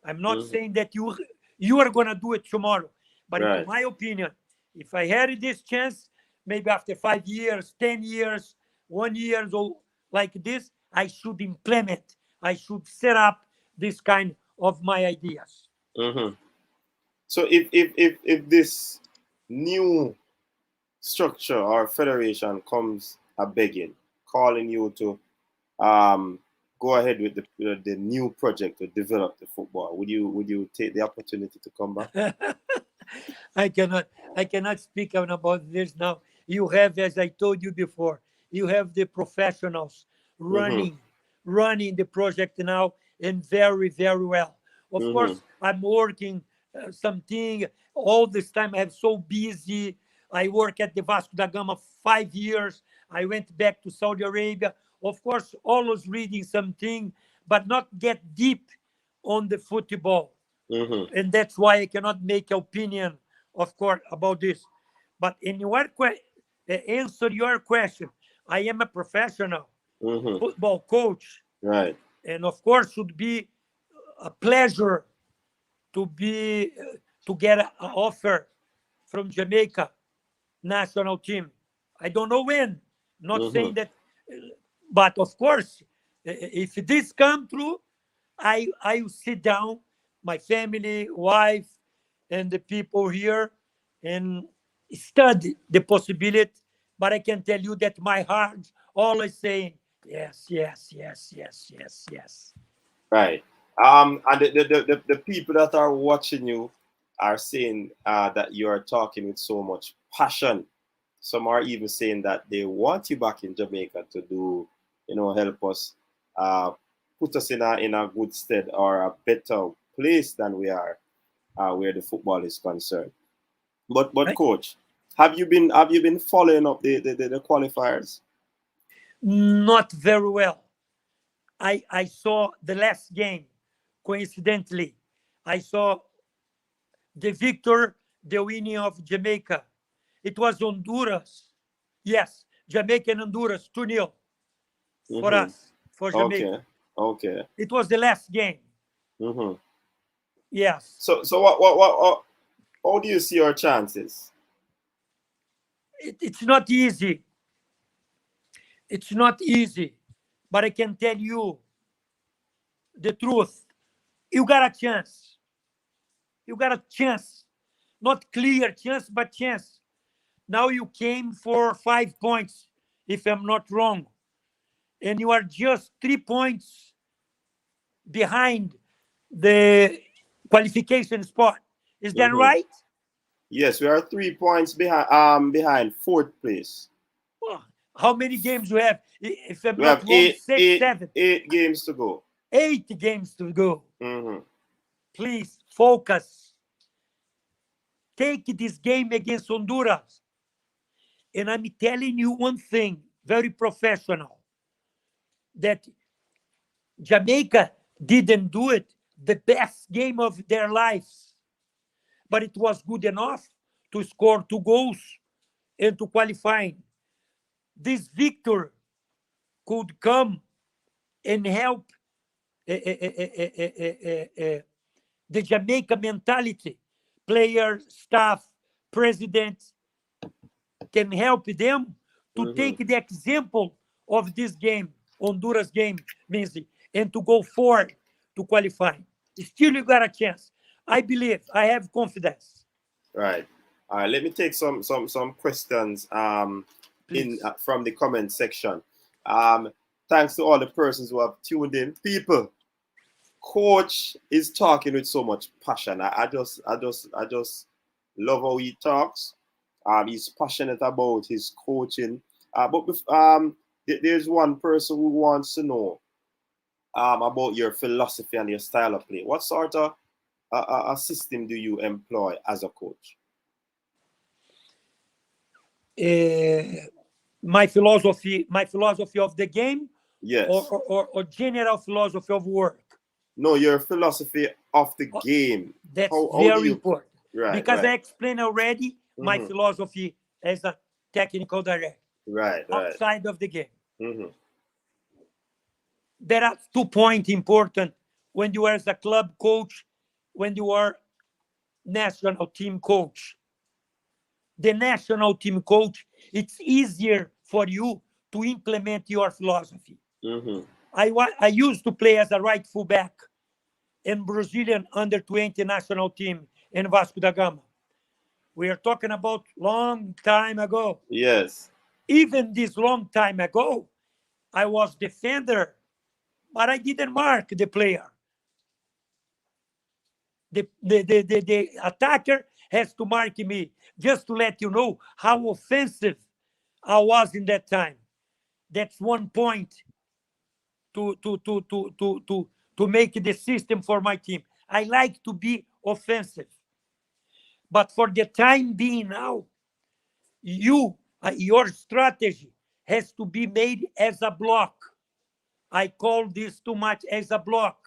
I'm not Mm-hmm. saying that you are gonna do it tomorrow, but in Right. my opinion, if I had this chance, maybe after 5 years, 10 years, 1 year or like this, I should implement. I should set up this kind of my ideas. Mm-hmm. So if this new structure or federation comes a begging, calling you to um go ahead with the new project to develop the football, would you take the opportunity to come back? I cannot I cannot speak on about this now. You have, as I told you before, you have the professionals Mm-hmm. running the project now and very well. Of Mm-hmm. course, I'm working something all this time. I'm so busy. I work at the Vasco da Gama 5 years. I went back to Saudi Arabia. Of course, always reading something, but not get deep on the football, Mm-hmm. and that's why I cannot make opinion, of course, about this. But in your answer your question, I am a professional. football coach. Right. And of course, would be a pleasure to be to get an offer from Jamaica national team. I don't know when. Not saying that, but of course, if this come true, I will sit down, my family, wife, and the people here, and study the possibility. But I can tell you that my heart always saying yes, yes, yes, yes, yes, yes. Right. And the people that are watching you are saying that you are talking with so much passion. Some are even saying that they want you back in Jamaica to do, help us, uh, put us in a good stead or a better place than we are, where the football is concerned. But I, coach, have you been following up the qualifiers? not very well. I saw the last game. Coincidentally, I saw the victor, the winning of Jamaica. It was Honduras. Yes, Jamaica and Honduras, 2-0 for Mm-hmm. us, for Okay. Jamaica. Okay. It was the last game. Mm-hmm. Yes. So what how do you see your chances? It's not easy. It's not easy. But I can tell you the truth. You got a chance. You got a chance. Not clear chance, but chance. Now you came for 5 points, if I'm not wrong. And you are just 3 points behind the qualification spot. Is that Mm-hmm. right? Yes, we are 3 points behind fourth place. Oh, how many games you have? If I'm We not have wrong, eight six, eight seven, eight games to go. 8 games to go. Mm-hmm. Please focus. Take this game against Honduras. And I'm telling you one thing, very professional, that Jamaica didn't do it the best game of their lives, but it was good enough to score 2 goals and to qualify. This victory could come and help eh, eh, eh, eh, eh, eh, eh, eh, the Jamaica mentality. Player, staff, president can help them to Mm-hmm. take the example of this game, Honduras game, means, and to go forward to qualify. Still, you got a chance. I believe. I have confidence. Right. All right. Let me take some questions in Please. from the comment section. Um, Thanks to all the persons who have tuned in. People, coach is talking with so much passion. I just love how he talks. He's passionate about his coaching. There's one person who wants to know about your philosophy and your style of play. What sort of a system do you employ as a coach? Uh, my philosophy of the game, or, Yes. or general philosophy of work. No, your philosophy of the Uh, game. That's How do very you? important Right. because I Right. explained already my Mm-hmm. philosophy as a technical director Right. Right. outside of the game. Mm-hmm. There are 2 points important when you are as a club coach, when you are national team coach. The national team coach, it's easier for you to implement your philosophy. Mm-hmm. I used to play as a right fullback in Brazilian under 20 national team in Vasco da Gama. We are talking about long time ago. Yes. Even this long time ago, I was defender, but I didn't mark the player. The attacker has to mark me, just to let you know how offensive I was in that time. That's 1 point to make the system for my team. I like to be offensive. But for the time being now, your strategy has to be made as a block. I call this too much as a block.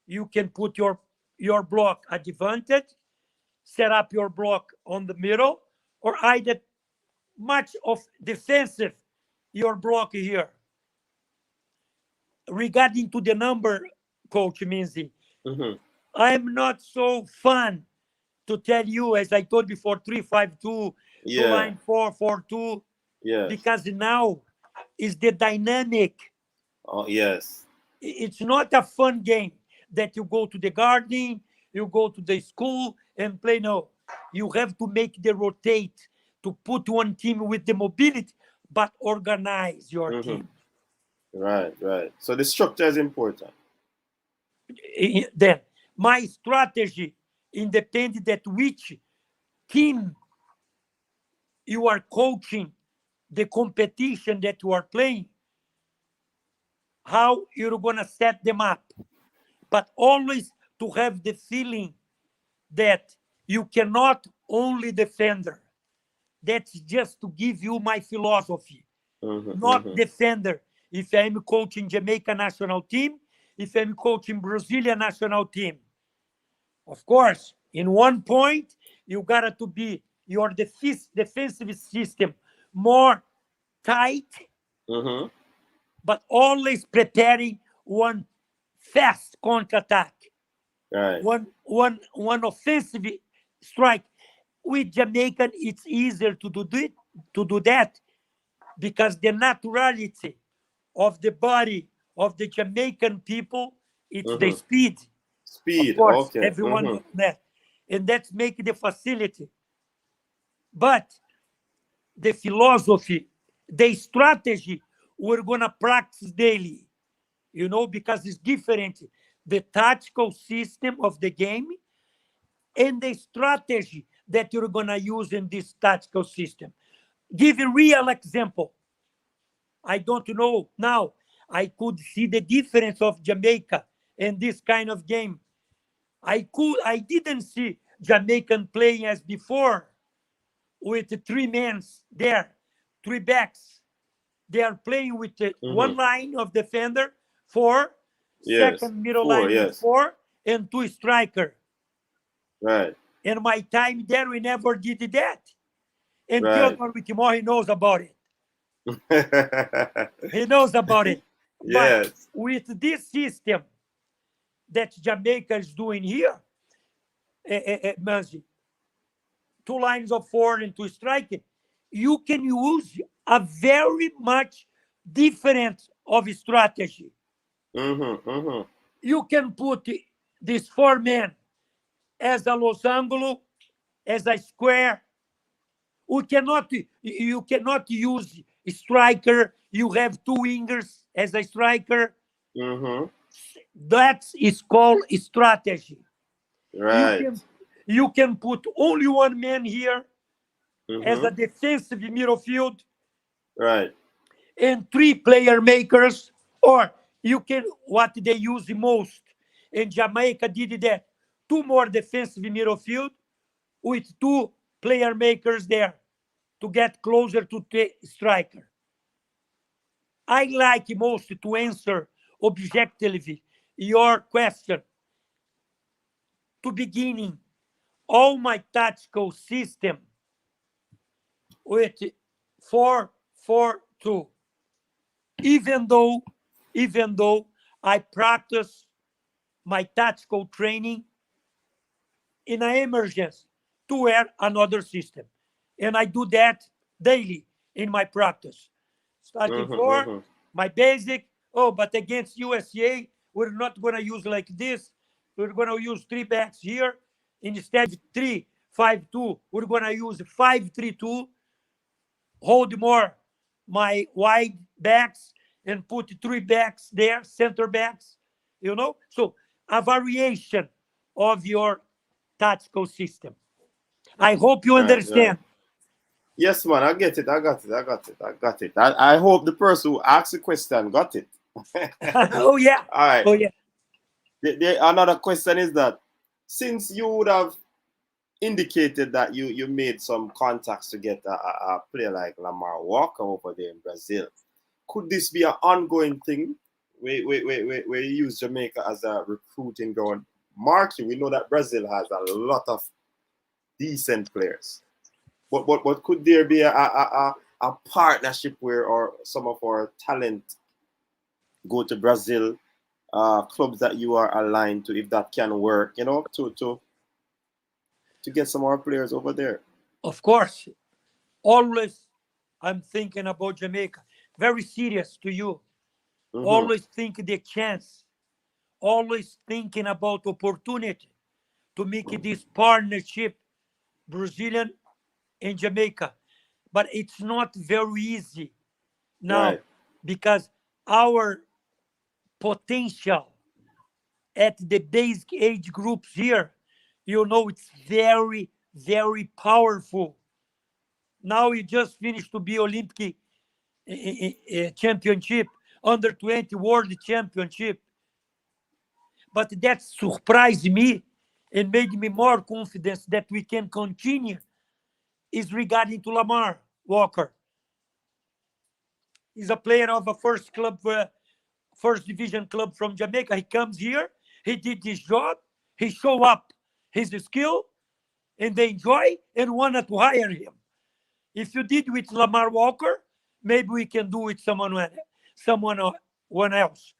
You can put your block advantage, set up your block on the middle, or either much of defensive your block here. regarding to the number, Coach Minzy, Mm-hmm. I'm not so fun to tell you, as I told before, 3-5-2 to Yeah. line 4-4-2, Yes. because now is the dynamic. Oh, yes. It's not a fun game that you go to the garden, you go to the school and play. No, you have to make the rotate to put one team with the mobility, but organize your Mm-hmm. team. Right, right. So the structure is important. Then my strategy independent that which team you are coaching, the competition that you are playing, how you're gonna set them up, but always to have the feeling that you cannot only defender. That's just to give you my philosophy. Mm-hmm, Not mm-hmm. defender. If I'm coaching Jamaica national team, if I'm coaching Brazilian national team, of course, in one point you gotta to be your defensive system more tight, Mm-hmm. but always preparing one fast counter-attack, Right. one offensive strike. With Jamaican, it's easier to do that because the naturality of the body of the Jamaican people, it's the Mm-hmm. speed. Of Speed. course, Okay. everyone Mm-hmm. knows that. And that's make the facility. But the philosophy, the strategy, we're gonna practice daily, because it's different. The tactical system of the game and the strategy that you're gonna use in this tactical system. Give a real example. I don't know now. I could see the difference of Jamaica and this kind of game. I didn't see Jamaican playing as before with the three men there, three backs. They are playing with the one Mm-hmm. line of defender, four, Yes. second middle 4, line with yes. four, and two striker. Right. In my time there, we never did that. And Right. Theodore Whitmore, he knows about it. He knows about it. But Yes. with this system that Jamaica is doing here, Manzi, two lines of four and two striking, you can use a very much different of strategy. Mm-hmm. Mm-hmm. You can put this four men as a losango, as a square. You cannot use striker. You have two wingers as a striker. Mm-hmm. That is called strategy. You Right. can you can put only one man here as a Mm-hmm. defensive midfield Right. and three player makers, or you can what they use the most. And Jamaica did that. Two more defensive midfield with two player makers there to get closer to the striker. I like most to answer objectively your question to beginning all my tactical system with 4-4-2. Even though, even though I practice my tactical training in an emergency to wear another system. And I do that daily in my practice. Starting Mm-hmm. for Mm-hmm. my basic, oh, but against USA, we're not going to use like this. We're going to use three backs here. Instead of 3-5-2, we're going to use 5-3-2, hold more my wide backs and put three backs there, center backs, So a variation of your tactical system. I hope you Right. Right. understand. Yes, man. I get it. I got it. I got it. I got it. I hope the person who asked the question got it. Oh yeah. All right. Oh yeah. Another question is that since you would have indicated that you made some contacts to get a player like Lamar Walker over there in Brazil, could this be an ongoing thing where you use Jamaica as a recruiting ground market? We know that Brazil has a lot of decent players, but could there be a partnership where or some of our talent go to Brazil, clubs that you are aligned to, if that can work, to get some more players over there. Of course, always I'm thinking about Jamaica. Very serious to you. Hmm. Always think the chance. Always thinking about opportunity to make this partnership, Brazilian and Jamaica. But it's not very easy now Right, because our potential at the basic age groups here, it's very, very powerful. Now you just finished to be Olympic championship, under 20 world championship. But that surprised me and made me more confident that we can continue is regarding to Lamar Walker. He's a player of a first division club from Jamaica. He comes here, he did his job, he show up his skill, and they enjoy and wanted to hire him. If you did with Lamar Walker, maybe we can do with someone else,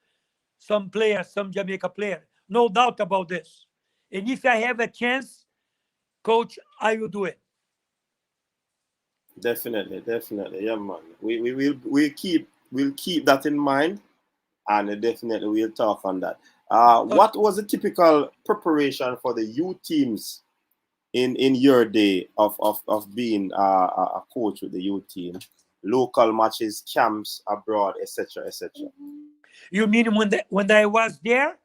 some player, some Jamaica player. No doubt about this. And if I have a chance, coach, I will do it. definitely, definitely, yeah, man. We'll keep that in mind, and definitely we'll talk on that. Uh, What was the typical preparation for the youth teams in your day of being a coach with the youth team? Local matches, camps abroad, etc., etc. you mean when I was there,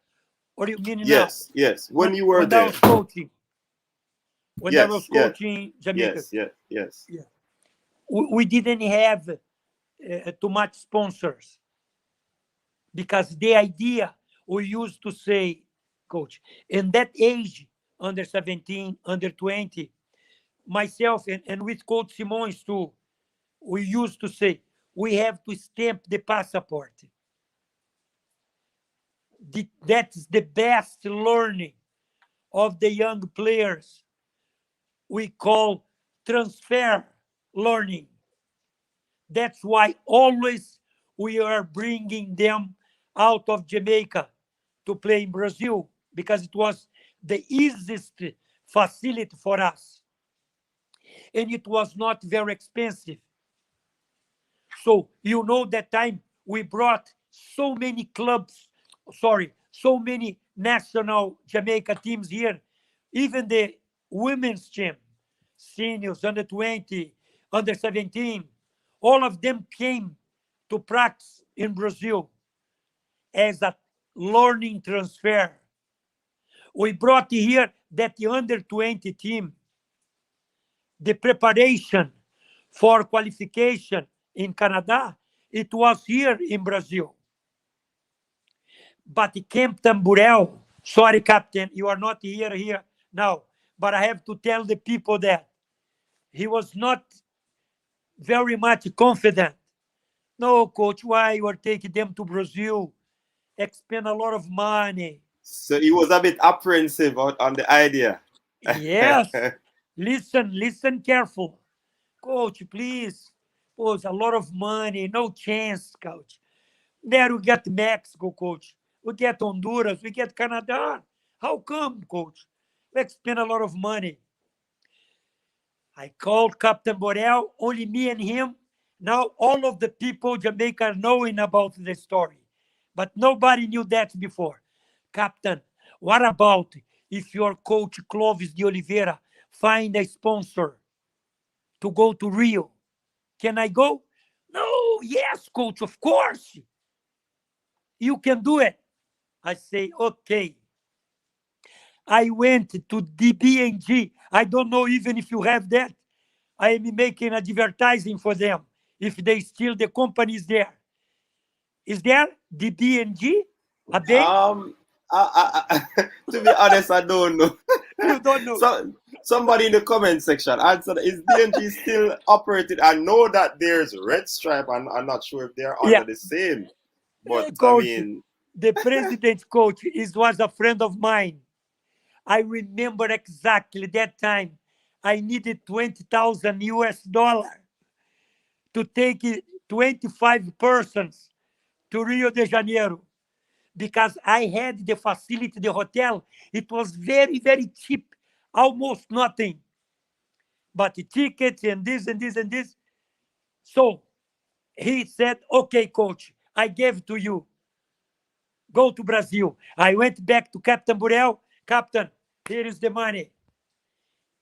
or you mean now? Yes, yes. When When you were when I there. was coaching, when I was Yes, yes, coaching Jamaica, yes, yes, yes. yeah, we didn't have too much sponsors because the idea we used to say, coach, in that age, under 17, under 20, myself and with Coach Simões too, we used to say we have to stamp the passport. That's the best learning of the young players. We call transfer learning. That's why always we are bringing them out of Jamaica to play in Brazil because it was the easiest facility for us and it was not very expensive. So, that time we brought so many clubs, sorry, so many national Jamaica teams here, even the women's team, seniors, under 20, under 17, all of them came to practice in Brazil as a learning transfer. We brought here that the under 20 team, the preparation for qualification in Canada, it was here in Brazil. But Captain Burrell, sorry, Captain, you are not here now. But I have to tell the people that he was not very much confident. No, coach, why you are taking them to Brazil? Expend a lot of money. So he was a bit apprehensive on the idea. Yes, listen careful. Coach, please. Oh, it's a lot of money. No chance, coach. There we get Mexico, coach. We get Honduras. We get Canada. How come, coach? We spend a lot of money. I called Captain Borel, only me and him. Now all of the people in Jamaica are knowing about the story. But nobody knew that before. Captain, what about if your coach Clovis de Oliveira find a sponsor to go to Rio? Can I go? No, yes, coach, of course. You can do it. I say, okay. I went to DBNG. I don't know even if you have that. I am making advertising for them. If they steal the companies there. Is there DBNG? A bank? um, to be honest, I don't know. You don't know. So somebody in the comment section answer: is DNG still operated? I know that there's Red Stripe, and I'm not sure if they're Yeah, under the same. But I coach, mean, the president coach was a friend of mine. I remember exactly that time. I needed 20,000 US dollar to take 25 persons to Rio de Janeiro because I had the facility, the hotel. It was very, very cheap, almost nothing. But the tickets and this and this and this. So he said, okay, coach, I gave to you. Go to Brazil. I went back to Captain Burel. Captain, here is the money.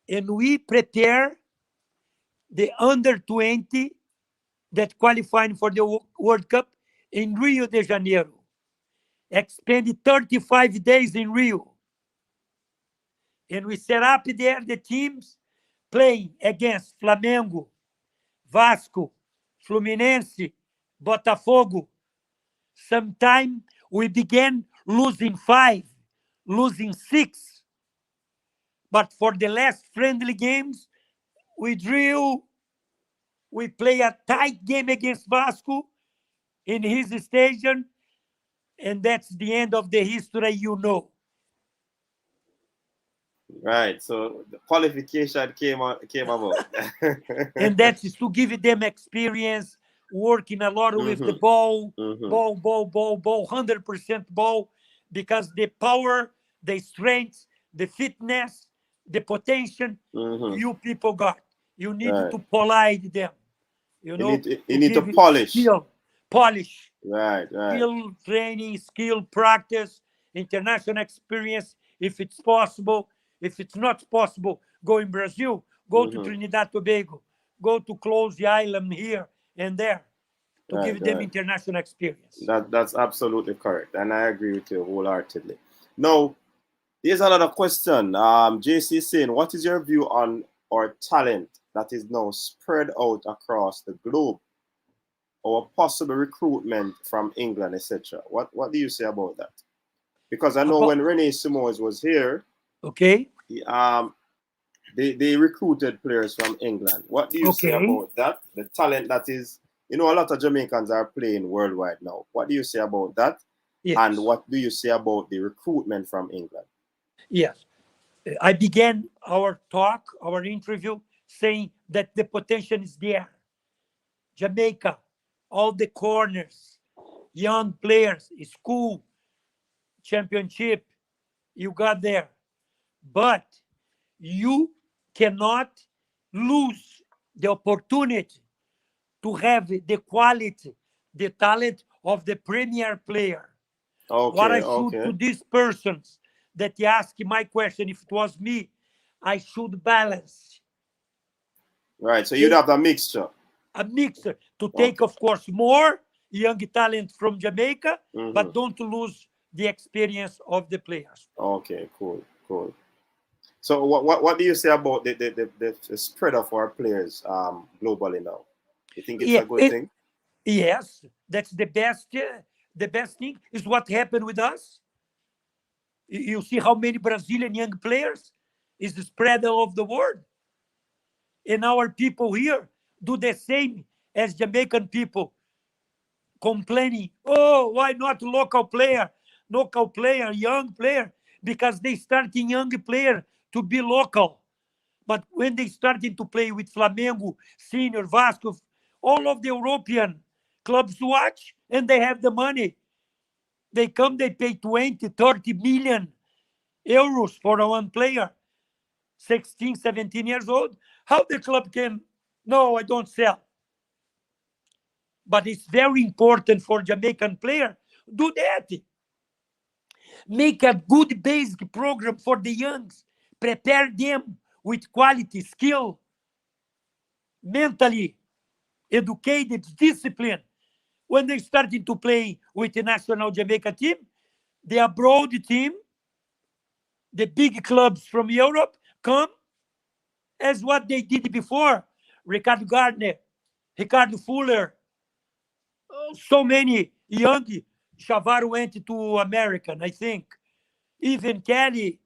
And we prepare the under 20 that qualified for the World Cup in Rio de Janeiro. Expended 35 days in Rio. And we set up there the teams playing against Flamengo, Vasco, Fluminense, Botafogo. Sometime we began losing 5, losing 6. But for the last friendly games, we drew. We play a tight game against Vasco in his stadium, and that's the end of the history, you know. Right. So the qualification came about. And that is to give them experience, working a lot with the Mhm. ball, Mhm. 100% ball, because the power, the strength, the fitness, the potential Mhm. you people got. You need Right. to polish them, you know, You to need to give polish. skill, polish, Right. Right. skill training, skill practice, international experience, if it's possible. If it's not possible, go in Brazil, go to Mhm. Trinidad Tobago, go to close the island here and there to Right. give them Right. international experience. That's absolutely correct, and I agree with you wholeheartedly. Now, here's another question. JC saying, what is your view on our talent that is now spread out across the globe, or possible recruitment from England, etc.? What do you say about that? Because I know About, when Rene Simons was here, okay, he, they recruited players from England. What do you say okay, about that? The talent that is, a lot of Jamaicans are playing worldwide now. What do you say about that? And yes, what do you say about the recruitment from England? yes. I began our talk, our interview, saying that the potential is there. Jamaica, all the corners, young players, school, championship, you got there. But you cannot lose the opportunity to have the quality, the talent of the premier player. What Okay, I should to okay. these persons that ask my question, if it was me, I should balance, Right. So you'd take have the mixture. a mixer to take, Okay. of course, more young talent from Jamaica, Mm-hmm. but don't lose the experience of the players. Okay, cool, cool. So what do you say about the spread of our players globally now? You think it's Yeah, a good thing? yes, that's the best. The best thing is what happened with us. You see how many Brazilian young players is the spread all of the world, and our people here do the same as Jamaican people complaining. Oh, why not local player, young player? Because they starting young player to be local. But when they started to play with Flamengo, Senior, Vasco, all of the European clubs watch and they have the money. They come, they pay 20, 30 million euros for a one player, 16, 17 years old. How the club can, no, I don't sell. But it's very important for Jamaican player. Do that. Make a good basic program for the youngs. Prepare them with quality, skill, mentally educated, discipline. When they started to play with the national Jamaica team, the abroad team, the big clubs from Europe come as what they did before. Ricardo Gardner, Ricardo Fuller, so many young. Chavar went to American, I think. Even Kelly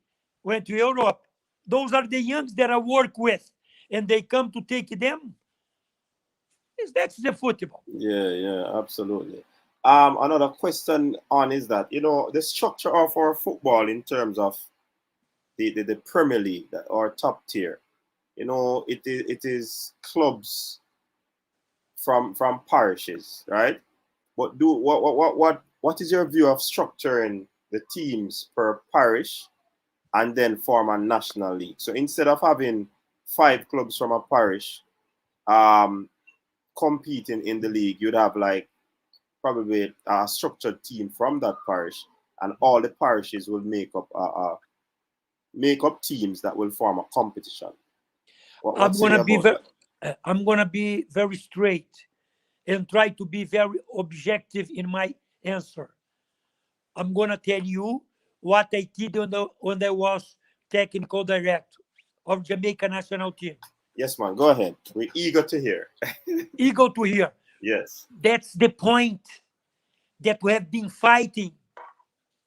went to Europe. Those are the youngs that I work with, and they come to take them. That's the football. Yeah, yeah, absolutely. Another question on is that the structure of our football in terms of the Premier League, or top tier. It is clubs from parishes, right? But do what is your view of structuring the teams per parish and then form a national league? So instead of having 5 clubs from a parish um, competing in the league, you'd have like probably a structured team from that parish, and all the parishes will make up teams that will form a competition. I'm What say gonna you be about very, that? I'm gonna be very straight and try to be very objective in my answer. I'm gonna tell you what I did when I was technical director of Jamaica national team. Yes, man. Go ahead. We're eager to hear. Eager to hear. Yes. That's the point that we have been fighting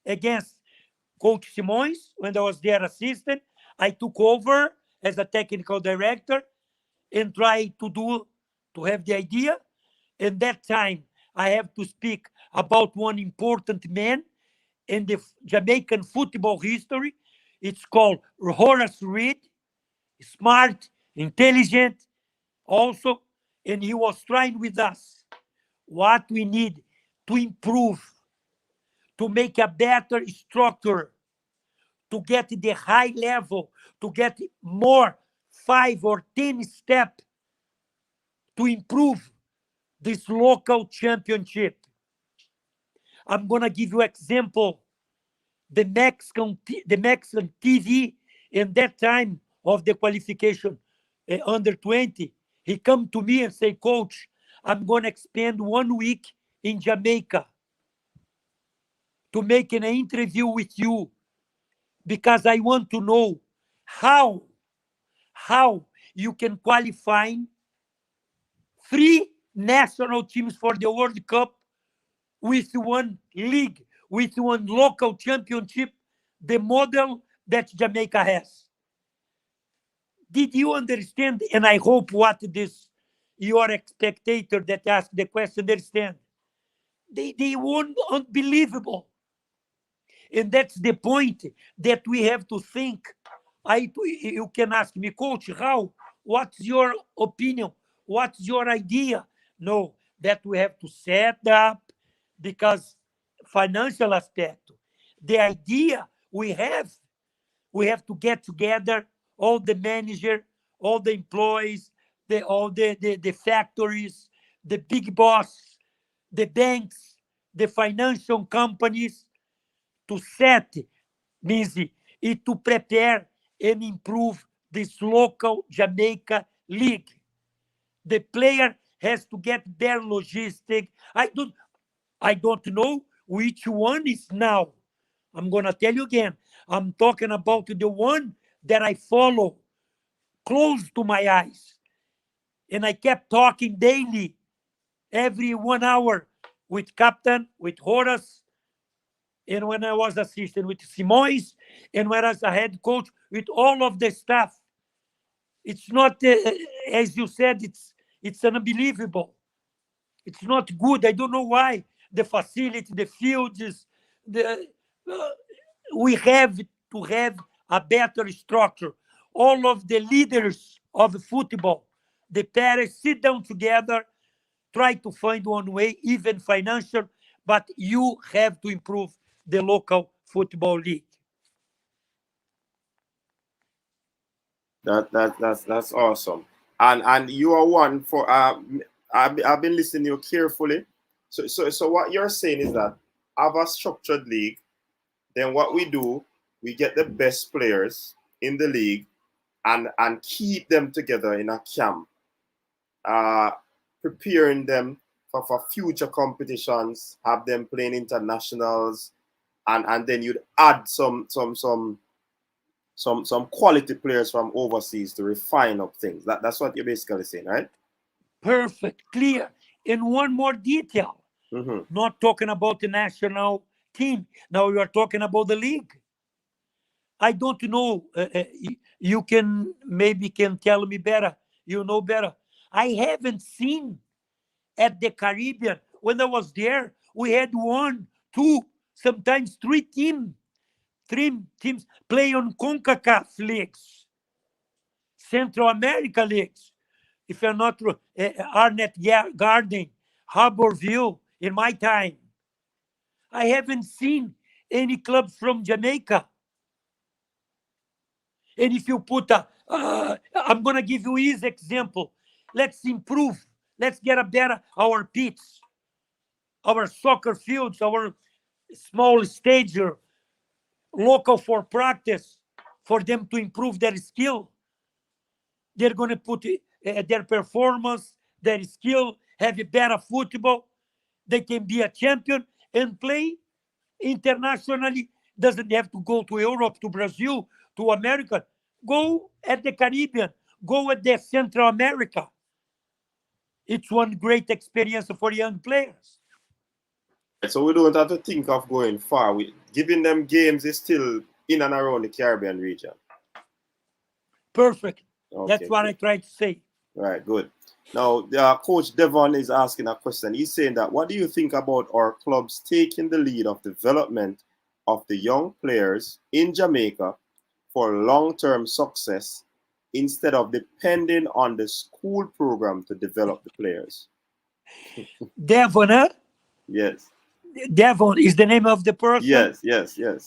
against Coach Simões when I was their assistant. I took over as a technical director and tried to have the idea. And that time, I have to speak about one important man in the Jamaican football history. It's called Horace Reed, smart, intelligent, also, and he was trying with us what we need to improve, to make a better structure, to get the high level, to get more 5 or 10 steps to improve this local championship. I'm gonna give you example. The Mexican TV in that time of the qualification under 20, he come to me and say, Coach, I'm gonna spend 1 week in Jamaica to make an interview with you because I want to know how how you can qualify 3 national teams for the World Cup with one league, with one local championship, the model that Jamaica has. Did you understand? And I hope what this your spectator that asked the question understand. They were unbelievable. And that's the point that we have to think. You can ask me, Coach, how? What's your opinion? What's your idea? No, that we have to set up because financial aspect. The idea we have to get together all the manager, all the employees, all the factories, the big boss, the banks, the financial companies to set means it to prepare and improve this local Jamaica league. The player has to get their logistic. I don't know which one is now. I'm gonna tell you again. I'm talking about the one that I follow close to my eyes. And I kept talking daily, every 1 hour with Captain, with Horace, and when I was assistant with Simões, and when I was a head coach with all of the staff. It's not, as you said, it's unbelievable. It's not good. I don't know why. The facility, the fields, the uh, we have to have a better structure. All of the leaders of football, the parents sit down together, try to find one way, even financial, but you have to improve the local football league. That's awesome. And you are one for I've been listening to you carefully. So what you're saying is that have a structured league, then what we do, we get the best players in the league and keep them together in a camp, uh, preparing them for future competitions, have them playing internationals, and then you'd add some quality players from overseas to refine up things. That's what you're basically saying, right? Perfect, clear. And one more detail, Mm-hmm. not talking about the national team. Now you are talking about the league. I don't know. You can maybe can tell me better. You know better. I haven't seen at the Caribbean when I was there. We had one, two, sometimes three teams play on CONCACAF leagues, Central America leagues. If you're not Arnett Garden, Harborview, in my time, I haven't seen any clubs from Jamaica. And if you put I'm going to give you easy example. Let's improve. Let's get a better, our pitch, our soccer fields, our small stage, local for practice, for them to improve their skill. They're going to put their performance, their skill, have a better football. They can be a champion and play internationally. Doesn't have to go to Europe, to Brazil, to America. Go at the Caribbean. Go at the Central America. It's one great experience for young players. So we don't have to think of going far. Giving them games is still in and around the Caribbean region. Perfect. Okay, that's what I tried to say. Right, good. Now, Coach Devon is asking a question. He's saying that, what do you think about our clubs taking the lead of development of the young players in Jamaica for long-term success instead of depending on the school program to develop the players? Devon, huh? Yes. Devon is the name of the person? Yes. Devon,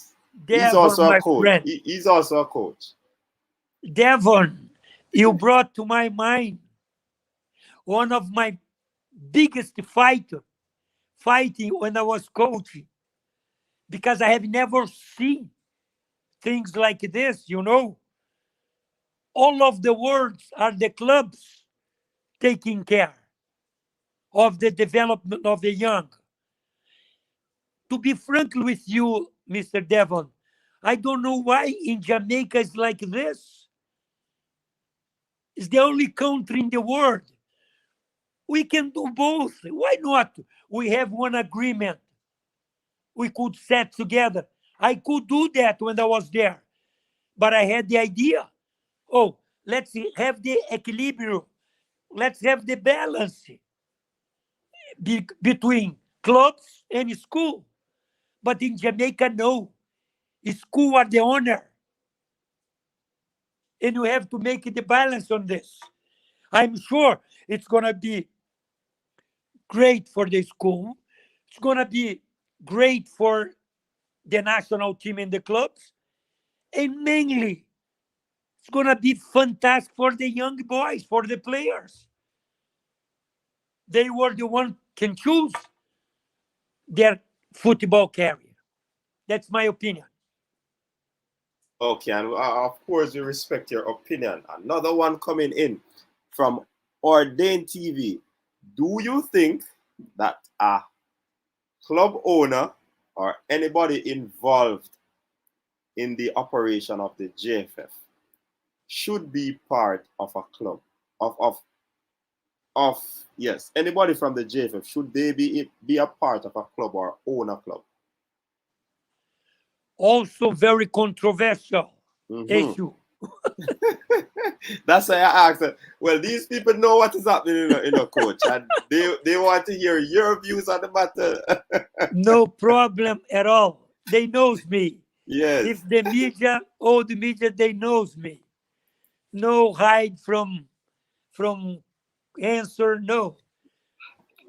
he's also a coach. Friend. He's also a coach. Devon, you brought to my mind one of my biggest fighting when I was coaching, because I have never seen things like this, All of the words are the clubs taking care of the development of the young. To be frank with you, Mr. Devon, I don't know why in Jamaica it's like this. It's the only country in the world. We can do both. Why not? We have one agreement. We could set together. I could do that when I was there. But I had the idea. Oh, let's have the equilibrium. Let's have the balance between clubs and school. But in Jamaica, no. School are the owner. And you have to make the balance on this. I'm sure it's going to be great for the school. It's going to be great for the national team and the clubs. And mainly, it's going to be fantastic for the young boys, for the players. They were the one can choose their football career. That's my opinion. Okay, and of course we respect your opinion. Another one coming in from Ordain TV. Do you think that a club owner or anybody involved in the operation of the JFF should be part of a club? Yes, anybody from the JFF, should they be a part of a club or own a club? Also very controversial issue. That's why I asked. Well, these people know what is happening in a coach, and they want to hear your views on the matter. No problem at all. They knows me. Yes. If the media, all the media, they knows me. No hide from answer, no.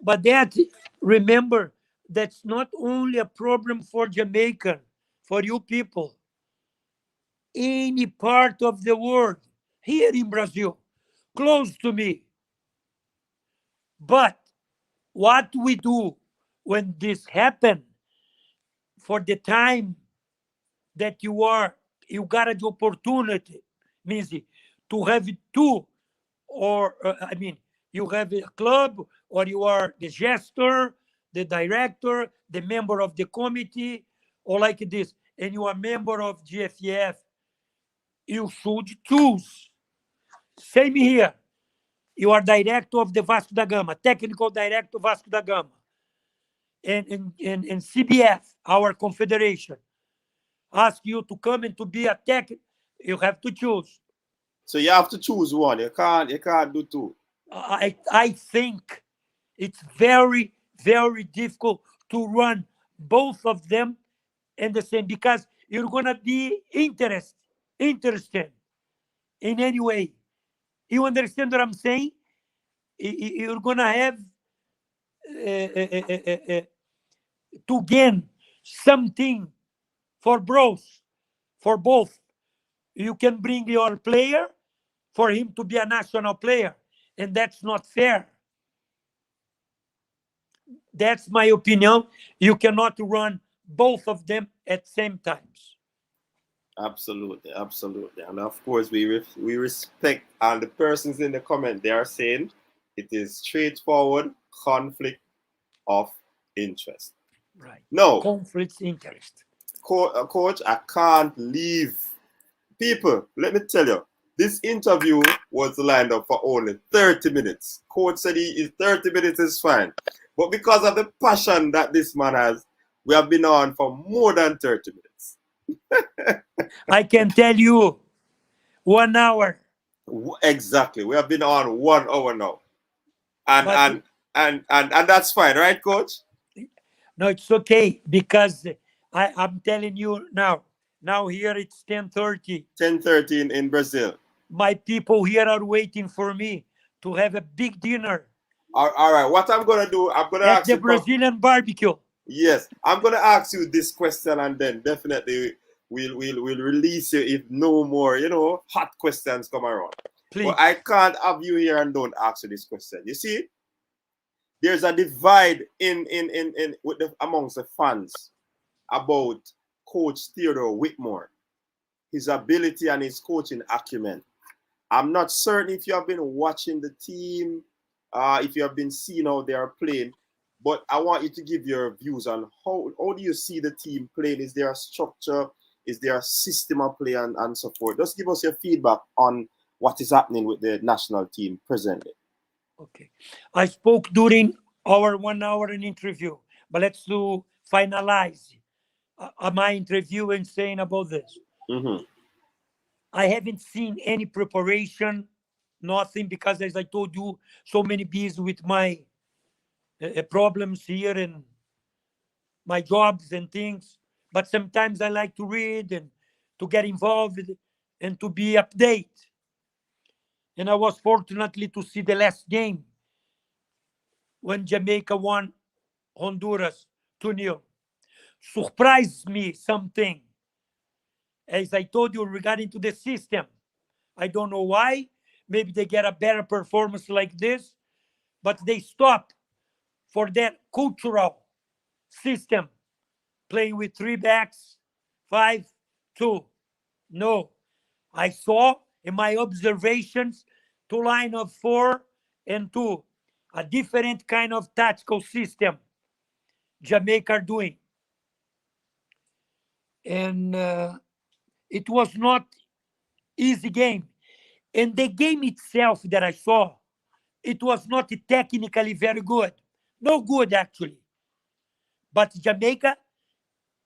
But that, remember, that's not only a problem for Jamaica, for you people. Any part of the world, here in Brazil, close to me. But what we do when this happen, for the time that you got the opportunity, means to have two, or you have a club, or you are the gestor, the director, the member of the committee, or like this, and you are member of GFF, you should choose. Same here. You are director of the Vasco da Gama, technical director of Vasco da Gama, and CBF, our confederation, ask you to come and to be a tech, you have to choose. So you have to choose one. You can't do two. I think it's very, very difficult to run both of them in the same, because you're going to be interested in any way. You understand what I'm saying? You're going to have to gain something for both. For both, you can bring your player for him to be a national player, and that's not fair. That's my opinion. You cannot run both of them at same times. Absolutely, absolutely. And of course, we respect all the persons in the comment. They are saying it is straightforward conflict of interest. Right. No, Conflicts interest. coach, I can't leave. People, let me tell you, this interview was lined up for only 30 minutes. Coach said 30 minutes is fine. But because of the passion that this man has, we have been on for more than 30 minutes. I can tell you 1 hour. Exactly. We have been on 1 hour now. And But and that's fine, right, coach? no, it's okay because I'm telling you now. Now here it's 10:30. 10:30 in Brazil. My people here are waiting for me to have a big dinner All right. What I'm gonna do, I'm gonna at ask the you. Brazilian barbecue. Yes, I'm gonna ask you this question, and then definitely we'll release you if no more hot questions come around. Please. But I can't have you here and don't ask you this question. You see, there's a divide in with amongst the fans about Coach Theodore Whitmore, his ability and his coaching acumen. I'm not certain if you have been watching the team, if you have been seeing how they are playing, but I want you to give your views on how do you see the team playing? Is there a structure? Is there a system of play and so forth? Just give us your feedback on what is happening with the national team presently. Okay. I spoke during our 1 hour in interview, but let's do finalize my interview and saying about this. Mm-hmm. I haven't seen any preparation, nothing, because as I told you, so many busy with my problems here and my jobs and things. But sometimes I like to read and to get involved and to be update. And I was fortunately to see the last game when Jamaica won Honduras 2-0. Surprised me something. As I told you regarding to the system, I don't know why. Maybe they get a better performance like this, but they stop for that cultural system, playing with 3 backs, 5-2. No, I saw in my observations 2 line of 4 and 2, a different kind of tactical system Jamaica are doing. And it was not easy game. And the game itself that I saw, it was not technically very good. No good, actually. But Jamaica,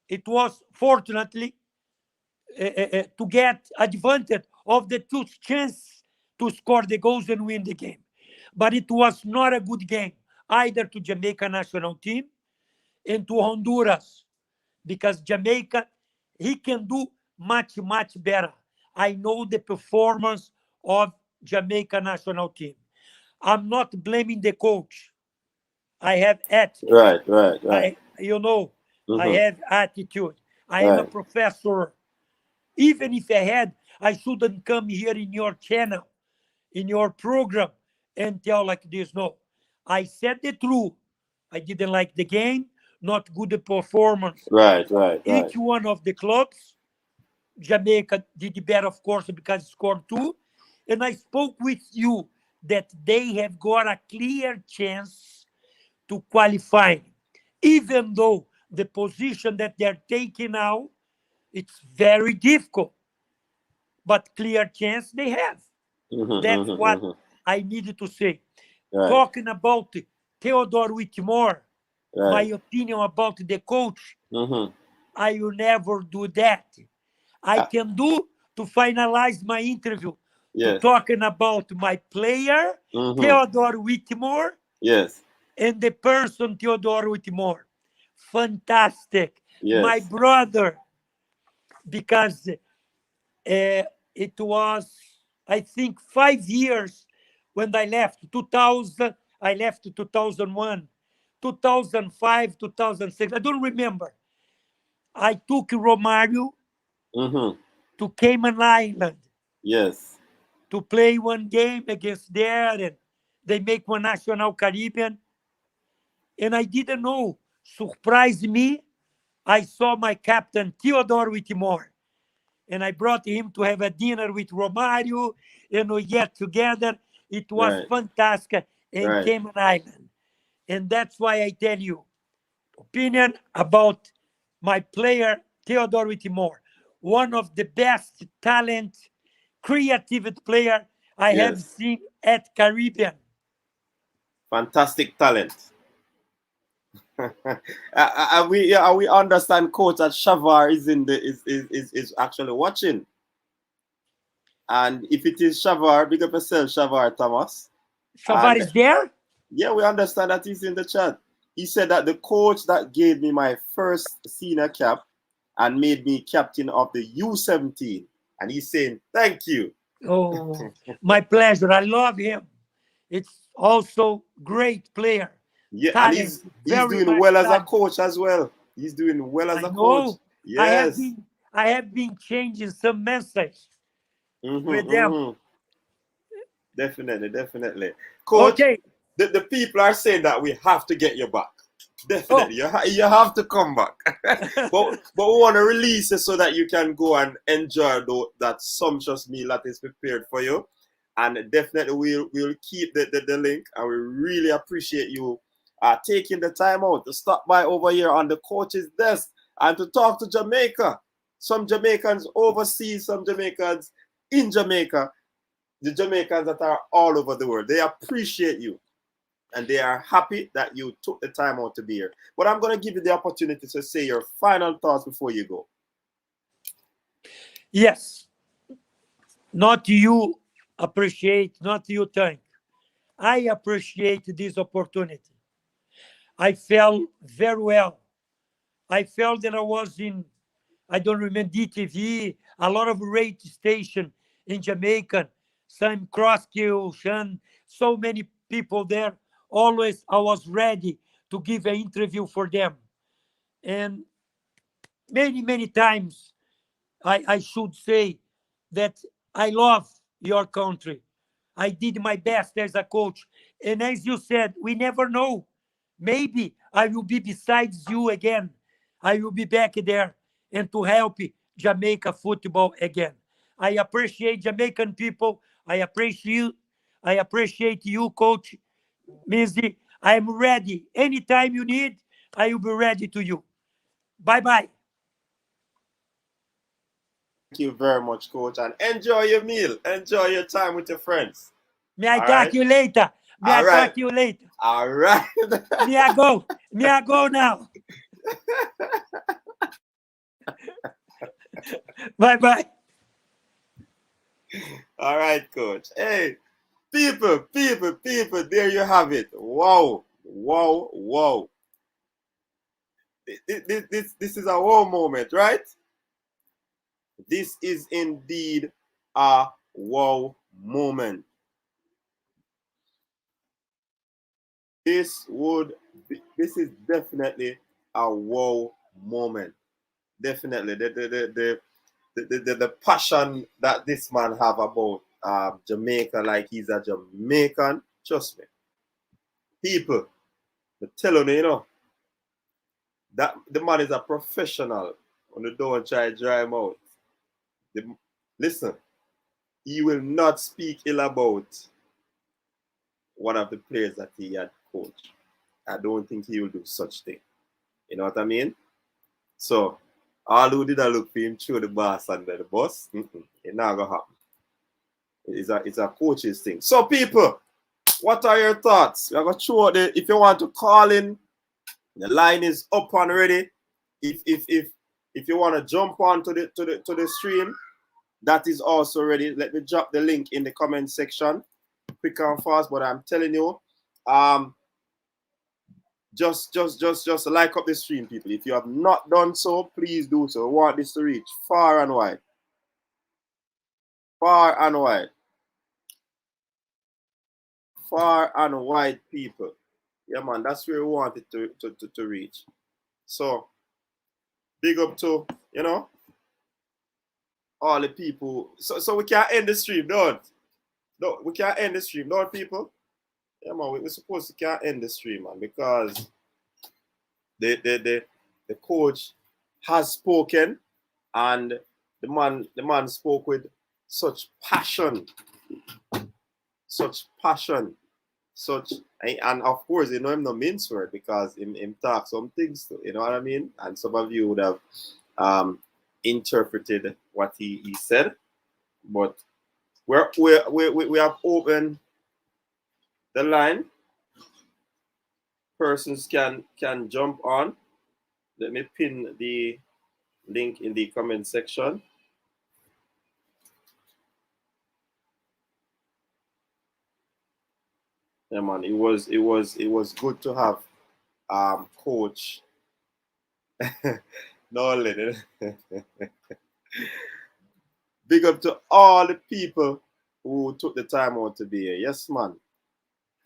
it was fortunately to get advantage of the 2 chances to score the goals and win the game. But it was not a good game, either to Jamaica national team and to Honduras, because Jamaica, he can do much, much better. I know the performance of Jamaica national team. I'm not blaming the coach. I have attitude. Right. I Mm-hmm. have attitude. I am a Right. professor. Even if I had, I shouldn't come here in your channel, in your program, and tell like this. No, I said the truth. I didn't like the game, not good performance. Right. Each one of the clubs, Jamaica did better, of course, because it scored 2. And I spoke with you that they have got a clear chance to qualify, even though the position that they're taking now, it's very difficult, but clear chance they have. Mm-hmm, That's mm-hmm, what mm-hmm. I needed to say. Right. Talking about Theodore Whitmore, my Right. opinion about the coach, Mm-hmm. I will never do that. I Uh, can do to finalize my interview to yes. talking about my player, Mm-hmm. Theodore Whitmore, Yes. and the person Theodore Whitmore. Fantastic. My Yes. brother, because it was, I think, 5 years when I left. 2000, I left 2001. 2005, 2006. I don't remember. I took Romario Mm-hmm. to Cayman Island Yes. to play one game against there, and they make one National Caribbean. And I didn't know. Surprised me. I saw my captain Theodore Whitmore, and I brought him to have a dinner with Romario, and we get together. It was Right. fantastic in Right. Cayman Island. And that's why I tell you, opinion about my player Theodore Whitmore, one of the best talent, creative player I have Yes. seen at Caribbean. Fantastic talent. We understand, coach, that Shavar is in the is actually watching. And if it is Shavar, big up yourself, Shavar Thomas. Shavar And is there? yeah, we understand that he's in the chat. He said that the coach that gave me my first senior cap and made me captain of the U17. And he's saying, thank you. Oh, my pleasure. I love him. It's also great player, Yeah, and talent, he's very doing much well as a talent. coach as well. He's doing well as I a coach. know. I have Yes. been I have been changing some message with Mm-hmm, them. mm-hmm. Definitely, definitely. Coach, Okay. the people are saying that we have to get you back. Oh, Definitely, you have to come back. but we want to release it so that you can go and enjoy that sumptuous meal that is prepared for you. And definitely, we'll keep the link, and we really appreciate you taking the time out to stop by over here on the coach's desk and to talk to Jamaica. Some Jamaicans overseas, some Jamaicans in Jamaica, the Jamaicans that are all over the world. They appreciate you. And they are happy that you took the time out to be here. But I'm going to give you the opportunity to say your final thoughts before you go. yes. Not you appreciate, not you thank. I appreciate this opportunity. I felt very well. I felt that I was in, I don't remember, DTV, a lot of radio station in Jamaica, some Crosskill, so many people there. Always I was ready to give an interview for them. And many, many times I should say that I love your country. I did my best as a coach. And as you said, we never know. Maybe I will be besides you again. I will be back there and to help Jamaica football again. I appreciate Jamaican people. I appreciate you, Coach Mizzy. I am ready. Anytime you need, I will be ready to you. Bye bye. Thank you very much, Coach, and enjoy your meal. Enjoy your time with your friends. May I All talk right? to you later? May I All right. talk to you later? All right. May I go? May I go now? Bye bye. All right, Coach. Hey, people, there you have it. Wow, wow, wow. This is a wow moment, right? This is indeed a wow moment. This is definitely a wow moment. Definitely. The passion that this man have about Jamaica, like he's a Jamaican, trust me. People, I'm telling you, that the man is a professional. When you don't try to dry him out. Listen, he will not speak ill about one of the players that he had coached. I don't think he will do such thing. You know what I mean? So, all who did I look for him through the bus under the bus, it not gonna happen. It's a coach's thing. So, people, what are your thoughts? We're gonna throw the, if you want to call in, the line is up and ready. If you want to jump on to the stream, that is also ready. Let me drop the link in the comment section, quick and fast. But I'm telling you, just like up the stream, people. If you have not done so, please do so. We want this to reach far and wide, far and wide, far and wide, people. Yeah, man, that's where we want it to reach. So, big up to, all the people. So we can't end the stream, don't? No, we can't end the stream, don't, people? Yeah, man, we're supposed to can't end the stream, man, because the coach has spoken, and the man spoke with such passion, such passion, such, and of course, him no mince word, because him talk some things, you know what I mean? And some of you would have interpreted what he said, but we have opened the line. Persons can jump on. Let me pin the link in the comment section. Yeah, man, it was good to have coach Nolan. Big up to all the people who took the time out to be here. Yes, man.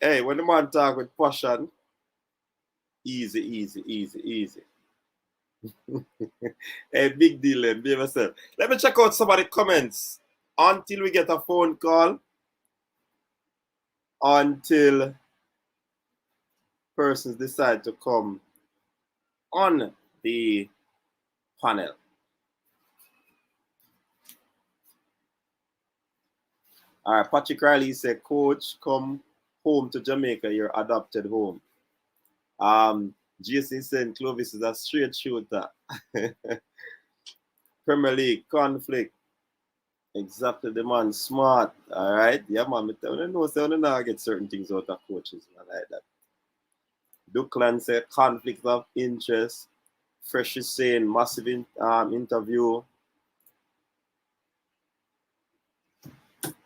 Hey, when the man talk with passion, easy, easy, easy, easy. Hey, big deal, then. Be yourself. Let me check out some of the comments until we get a phone call, until persons decide to come on the panel. All right, Patrick Riley said, Coach, come home to Jamaica, your adopted home. Jason said, Clovis is a straight shooter. Premier League, conflict. Exactly, the man smart. All right, yeah, man. I don't know, so I don't know how to get certain things out of coaches, man, like that. Duckland said, conflict of interest. Fresh is saying, massive interview.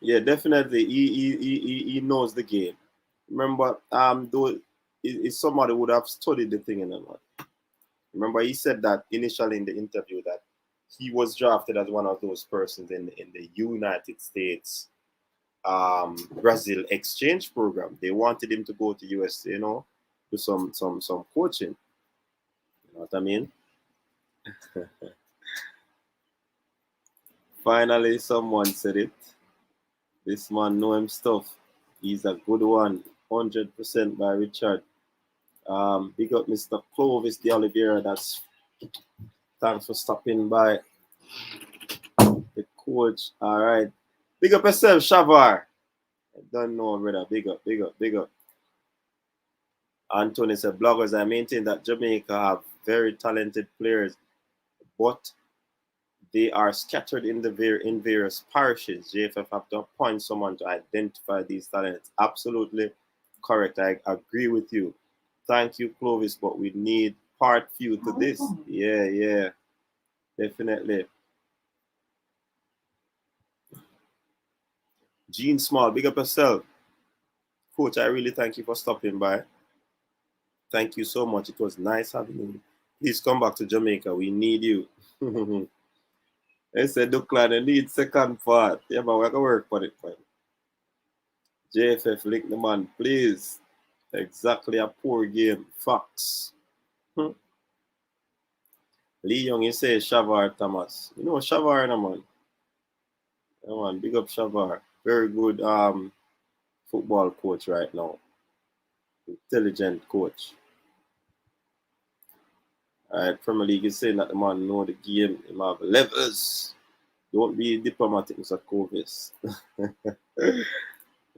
Yeah, definitely. He knows the game. Remember, though, is somebody would have studied the thing in a lot. Remember, he said that initially in the interview that he was drafted as one of those persons in the United States Brazil exchange program. They wanted him to go to US, do some coaching. You know what I mean? Finally, someone said it. This man know him stuff. He's a good one. 100% by Richard. Big up Mr. Clovis, the Oliviera. Thanks for stopping by. The coach. All right. Big up yourself, Shavar. I don't know, brother. Big up, big up, big up. Anthony said, bloggers, I maintain that Jamaica have very talented players, but they are scattered in various parishes. JFF have to appoint someone to identify these talents. Absolutely correct. I agree with you. Thank you, Clovis, but we need part few to this. Yeah, definitely. Gene Small, big up yourself. Coach, I really thank you for stopping by. Thank you so much. It was nice having you. Please come back to Jamaica. We need you. They said, Duckland, I need second part. Yeah, but we're going to work for it. JFF, link the man, please. Exactly a poor game. Facts. Lee Young, you say Shavar Thomas. You know Shavar, no, man. Yeah, man, big up Shavar. Very good football coach right now. Intelligent coach. All right, Premier League is saying that the man know the game. He have levels. Don't be diplomatic, Mr. Clovis.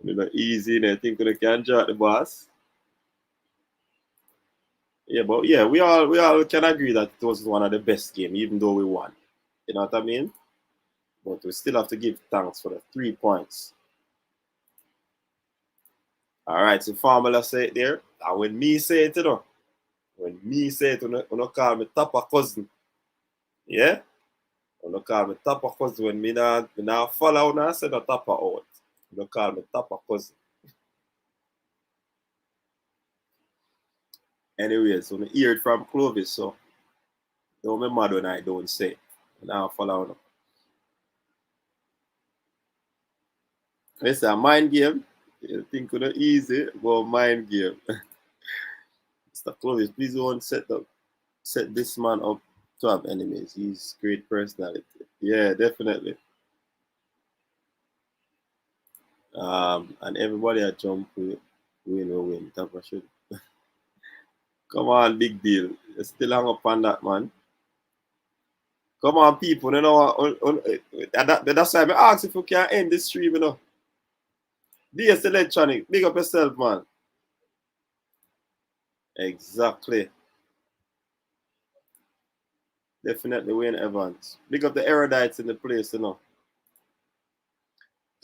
You know, easy, and I think they can draw the boss. Yeah, but yeah, we all can agree that it was one of the best games, even though we won. You know what I mean? But we still have to give thanks for the 3 points. All right, so Formula say it there. And when me say it, when me say it, you don't call me Tapa cousin. Yeah? You don't call me Tapa cousin when me not follow now, I say no Tapa out. You don't call me Tapa cousin. Anyway, so I hear it from Clovis, so don't be mad when I don't say it. Now follow now. It's a mind game. You think it's easy, but mind game. Mr. Clovis, please don't set this man up to have enemies. He's great personality. Yeah, definitely. And everybody at jump win. Should. Come on, big deal. You still hang up on that, man. Come on, people. You know, that's why I ask if we can end this stream, you know. DS Electronic, big up yourself, man. Exactly. Definitely Wayne Evans. Big up the erudites in the place, you know.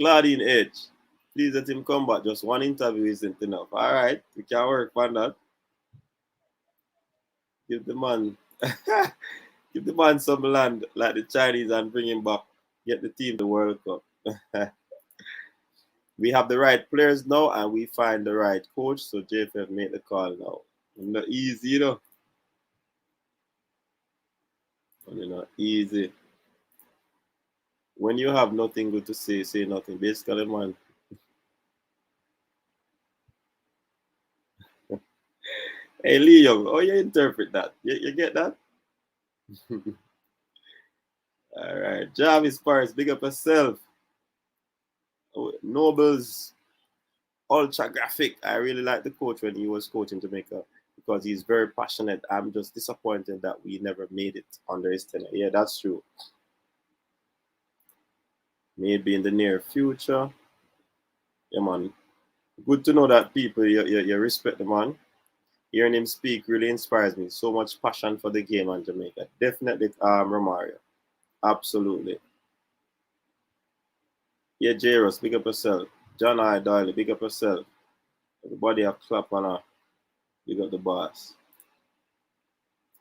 Claudine Edge. Please let him come back. Just one interview isn't enough. All right, we can work on that. Give the man some land like the Chinese and bring him back. Get the team the World Cup. We have the right players now and we find the right coach. So JFF made the call now. Not easy, you know. Not easy. When you have nothing good to say nothing. Basically, man. Hey, Lee Young, how you interpret that? You get that? All right. Jarvis Paris, big up yourself. Nobles, ultra graphic. I really like the coach when he was coaching Jamaica because he's very passionate. I'm just disappointed that we never made it under his tenure. Yeah, that's true. Maybe in the near future. Yeah, man. Good to know that people, you respect the man. Hearing him speak really inspires me. So much passion for the game on Jamaica. Definitely Romario. Absolutely. Yeah, Jairus, big up yourself. John I. Doyle, big up yourself. Everybody a clap on her. Big up the boss.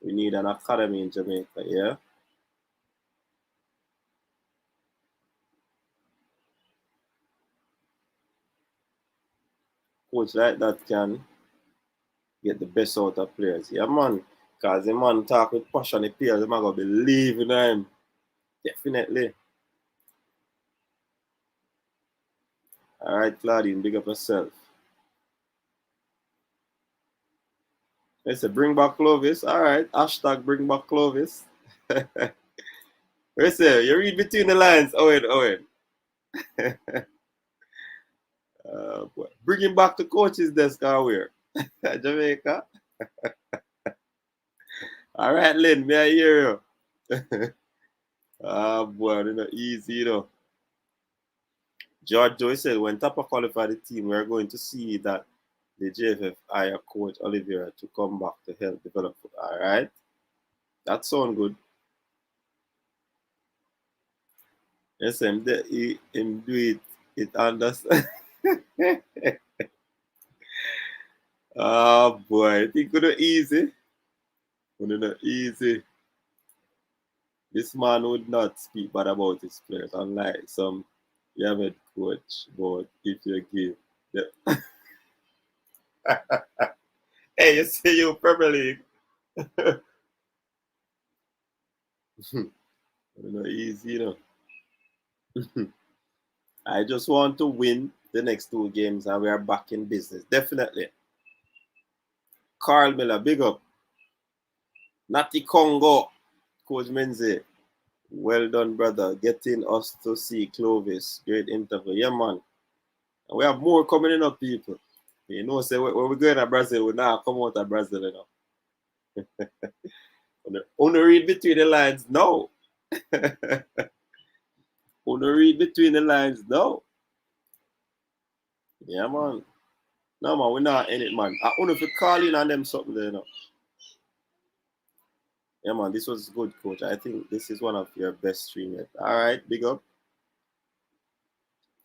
We need an academy in Jamaica, yeah? Coach like that can get the best out of players. Yeah, man. Because the man talk with passion, the players, the man going to believe in him. Definitely. All right, Claudine, big up yourself. They say, bring back Clovis. All right, hashtag bring back Clovis. They say, you read between the lines, Owen. Bring him back to coach's desk, where? Jamaica. All right, Lynn, may I hear you? Boy, it's not easy, you know. George Joy said, when Tapa qualified the team, we're going to see that the JFF hire coach Oliviera to come back to help develop. All right. That sounds good. Yes, him do it understand. Oh boy, I think it's easy. Not easy. This man would not speak bad about his players, unlike some Yamed coach, but if you give hey, you see you Premier League. Not easy, you know. I just want to win the next 2 games and we are back in business. Definitely. Carl Miller, big up. Natty Congo, Coach Menze. Well done, brother. Getting us to see Clovis. Great interview. Yeah, man. And we have more coming in up, people. You know, say when we go to Brazil, we now come out of Brazil, you know. Only read between the lines, no. Only read between the lines, no. Yeah, man. No, man, we're not in it, man. I wonder if you call in on them something there, you know. Yeah, man, this was good, coach. I think this is one of your best stream yet. All right, big up.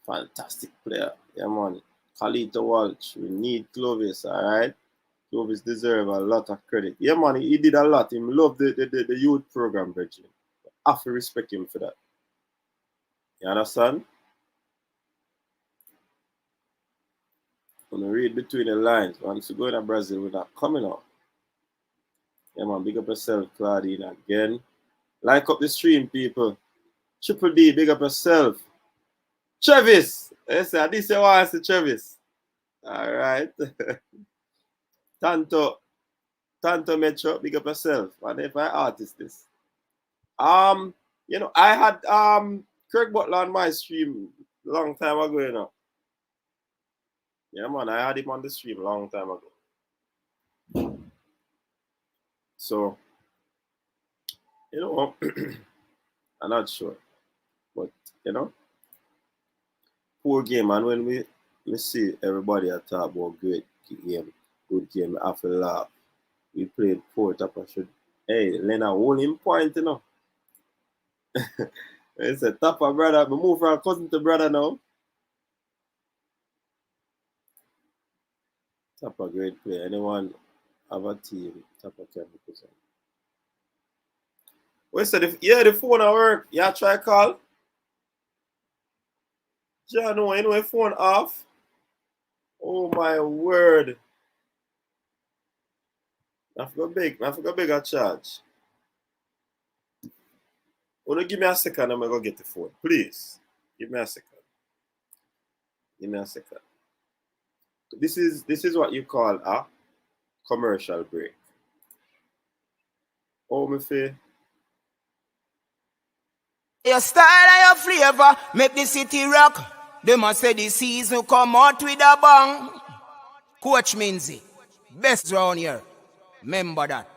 Fantastic player. Yeah, man. Khalito Walsh. We need Clovis, all right? Clovis deserves a lot of credit. Yeah, man, he did a lot. He loved the youth program, Virgin. I have to respect him for that. You understand? When we read between the lines, once you go to Brazil, we're not coming out. Yeah, man, big up yourself, Claudine, again. Like up the stream, people. Triple D, big up yourself. Travis! Yes, this is why I say Travis. All right. Tanto. Tanto Metro, big up yourself. And if I artist this. You know, I had Craig Butler on my stream long time ago, you know. Yeah, man, I had him on the stream long time ago. So, you know, I'm not sure. But, you know, poor game. And when we see everybody talk about great game, good game, I feel laugh. We played poor top and should. Hey, Lena, hold him point, you know. It's a Tapa brother. We move from cousin to brother now. Tapa great player. Anyone have a team? Tapa can represent. We said, the phone at work. Yeah, try call. Yeah, no, anyway, phone off. Oh my word. I forgot big a charge. Wanna give me a second, I'm gonna go get the phone. Please. Give me a second. Give me a second. This is what you call a commercial break. Oh, my fair. Your style and your flavor make the city rock. They must say the season come out with a bang. Coach Minzy, best round here. Remember that.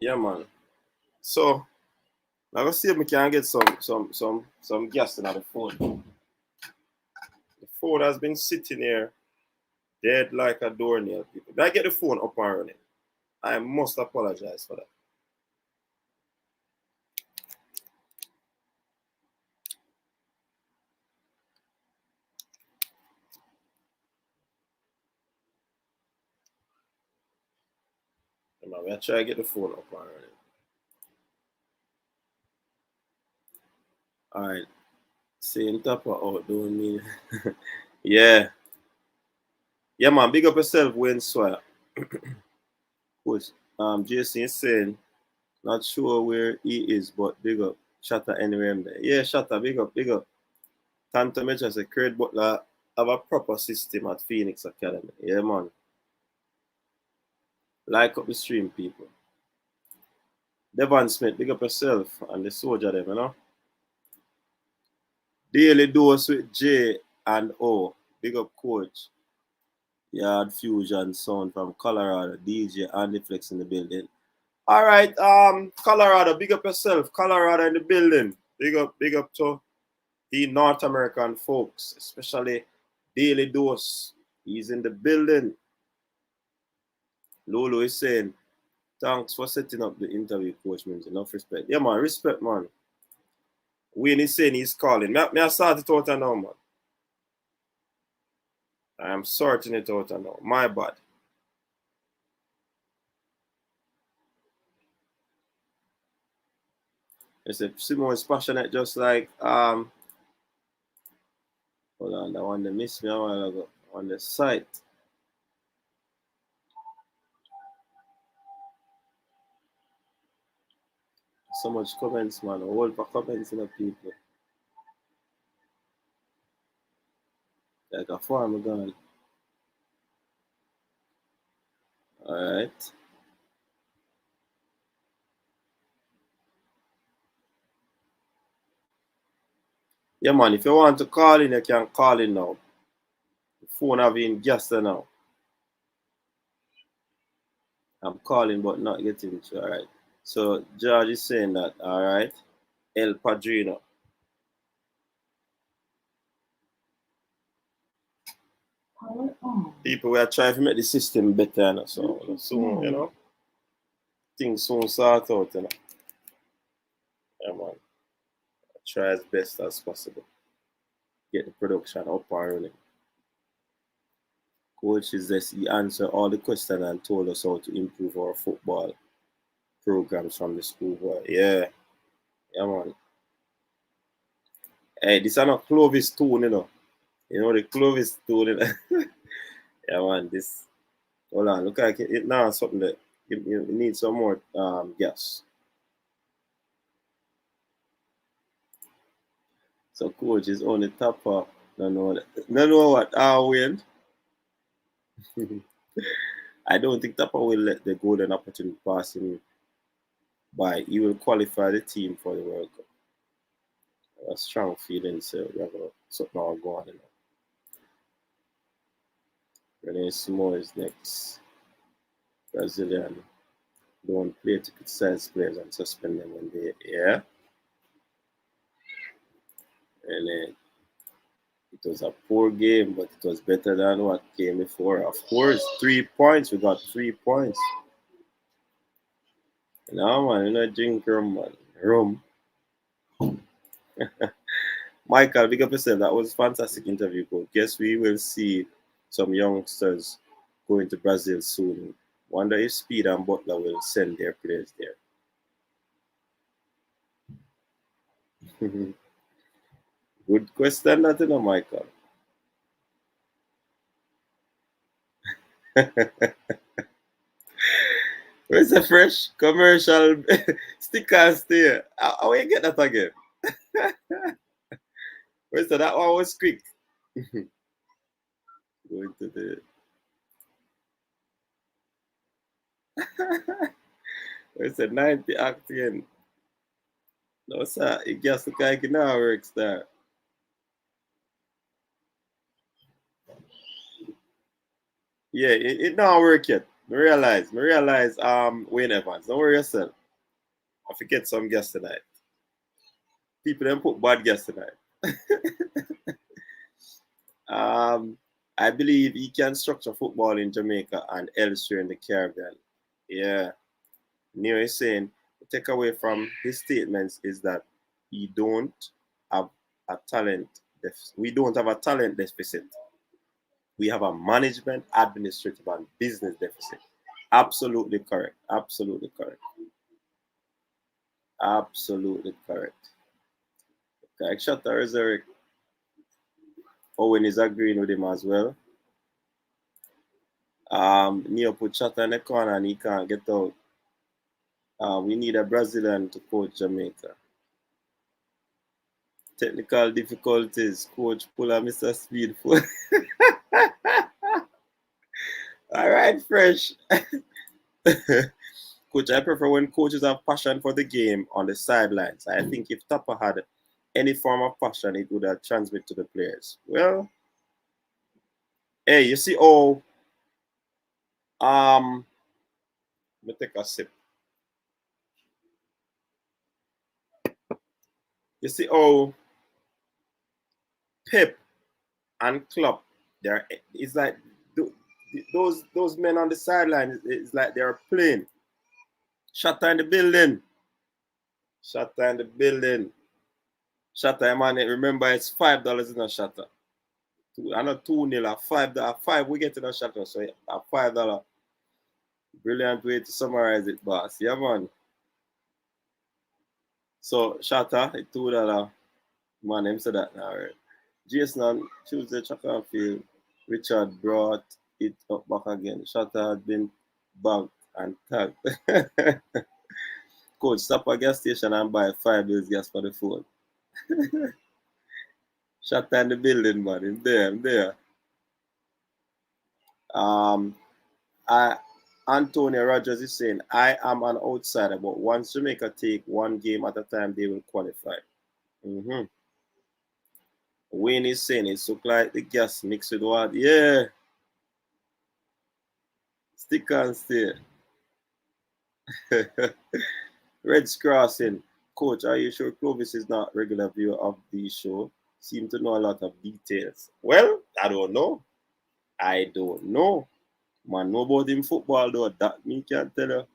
Yeah, man. So I'm gonna see if we can get some gas in the phone. The phone has been sitting here dead like a doornail, people. Did I get the phone up and running? I must apologize for that. I'm gonna try to get the phone up and running. Alright. Saying Tapa out, don't mean. Yeah. Yeah, man. Big up yourself, Wayne Swire. Coach. Jason is saying, not sure where he is, but big up. Shatta anywhere I'm there. Yeah, Shatta, big up, big up. Tanto Metro said, Craig Butler have a proper system at Phoenix Academy. Yeah, man. Like up the stream, people. Devon Smith, big up yourself and the soldier them, you know. Daily dose with J and O. Big up coach. Yard Fusion Sound from Colorado. DJ Andy Flex in the building. Alright, Colorado, big up yourself. Colorado in the building. Big up to the North American folks, especially Daily Dose. He's in the building. Lolo is saying, thanks for setting up the interview, Coach Mims. Enough respect. Yeah, man, respect, man. Wayne is saying he's calling. May I start it out now, man? I am sorting it out now. My bad. I said Simon is passionate just like hold on, that one they missed me a while ago on the site. So much comments, man. A whole for comments in the people. Like a farm gone. Alright. Yeah, man, if you want to call in, you can call in now. The phone having gas now. I'm calling but not getting to. Alright. So George is saying that, alright. El Padrino. People were trying to make the system better, you know, so soon, you know, things soon sort out, you know. Yeah, man. Try as best as possible. Get the production up and running. Coach is this, he answered all the questions and told us how to improve our football programs from the school. Boy. Yeah, man. Hey, this is not Clovis tune, you know. You know the Clovis tune, you know? Yeah, man, this. Hold on, look like it now. Something that you need some more gas. So coach is on the top of. No, know what? Win. I don't think Tapa will let the golden opportunity pass him by. He will qualify the team for the World Cup. A strong feeling, so we have something all going on. Rene Smo is next. Brazilian don't play to criticize players and suspend them when they're here. And it was a poor game, but it was better than what came before. Of course, 3 points. We got 3 points. No, man, you know, drink rum, man. Rum. Michael, big up yourself. That was a fantastic interview, coach. Guess we will see some youngsters going to Brazil soon. Wonder if Speed and Butler will send their players there. Good question, that, you know, Michael. Where's the fresh commercial stickers there? How you get that again? Where's that? That one was quick. Going to the. Where's the 90 octane? No, sir. It just look like it now works there. Yeah, it now work yet. I realize, Wayne Evans. Don't worry yourself. I forget some guests tonight. People don't put bad guests tonight. I believe he can structure football in Jamaica and elsewhere in the Caribbean. Yeah. Neo is saying the takeaway from his statements is that he don't have a talent deficit. We don't have a talent deficit. We have a management, administrative, and business deficit. Absolutely correct. Absolutely correct. Absolutely correct. Correct. Shutter Resurrect. Owen is agreeing with him as well. Neo put Shutter in the corner and he can't get out. We need a Brazilian to coach Jamaica. Technical difficulties. Coach Puller, Mr. Speedful. All right, Fresh. Coach, I prefer when coaches have passion for the game on the sidelines. I think if Tapa had any form of passion, it would have transmitted to the players. Well, hey, you see, let me take a sip. You see, Pep and Klopp, it's like those men on the sideline. It's like they're playing. Shatter in the building. Shatter in the building. Shatter, man. Remember, it's $5 in a shatter. I know 2-0, $5. We get in a shatter, so a $5. Brilliant way to summarize it, boss. Yeah, man. So shatter, it's $2. Man, him said that now, right? Jason on Tuesday, track and field. Richard brought it up back again. Shatter had been bugged and tagged. Coach, stop at gas station and buy $5 gas for the phone. Shatter in the building, man. I'm there. Antonio Rogers is saying, I am an outsider, but once Jamaica take one game at a time, they will qualify. Wayne is saying it look like the gas mixed with what? Yeah. Stick and stay. Red's crossing. Coach, are you sure Clovis is not regular viewer of the show? Seem to know a lot of details. Well, I don't know. Man, know about him football though. That me can't tell you.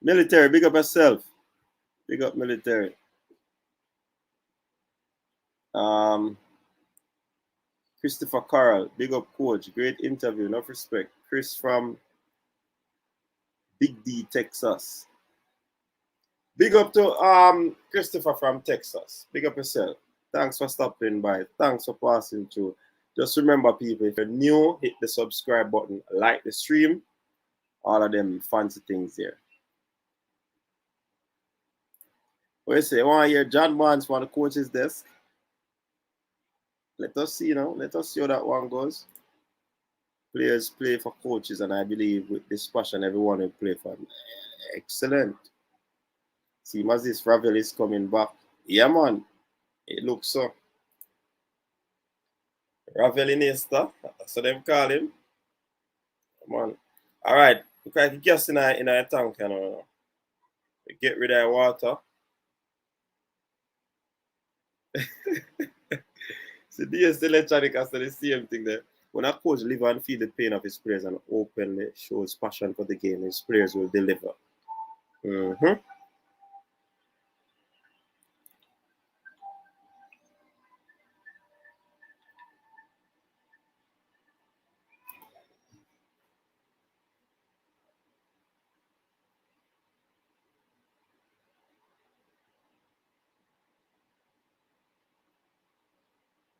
Military, big up yourself. Big up military. Christopher Carroll, big up coach. Great interview, enough respect. Chris from Big D, Texas. Big up to Christopher from Texas. Big up yourself. Thanks for stopping by. Thanks for passing through. Just remember, people, if you're new, hit the subscribe button, like the stream, all of them fancy things there. What you say? I want to hear John Barnes from the coach's desk. Let us see, let us see how that one goes. Players play for coaches, and I believe with this passion, everyone will play for them. Excellent. See, Mazis Ravel is coming back. Yeah, man. It looks so. Ravelinista, that's what them call him. Come on. All right. Look like gas in a tank, We get rid of water. So the electronic has the same thing there. When a coach live and feel the pain of his players and openly shows passion for the game, his players will deliver.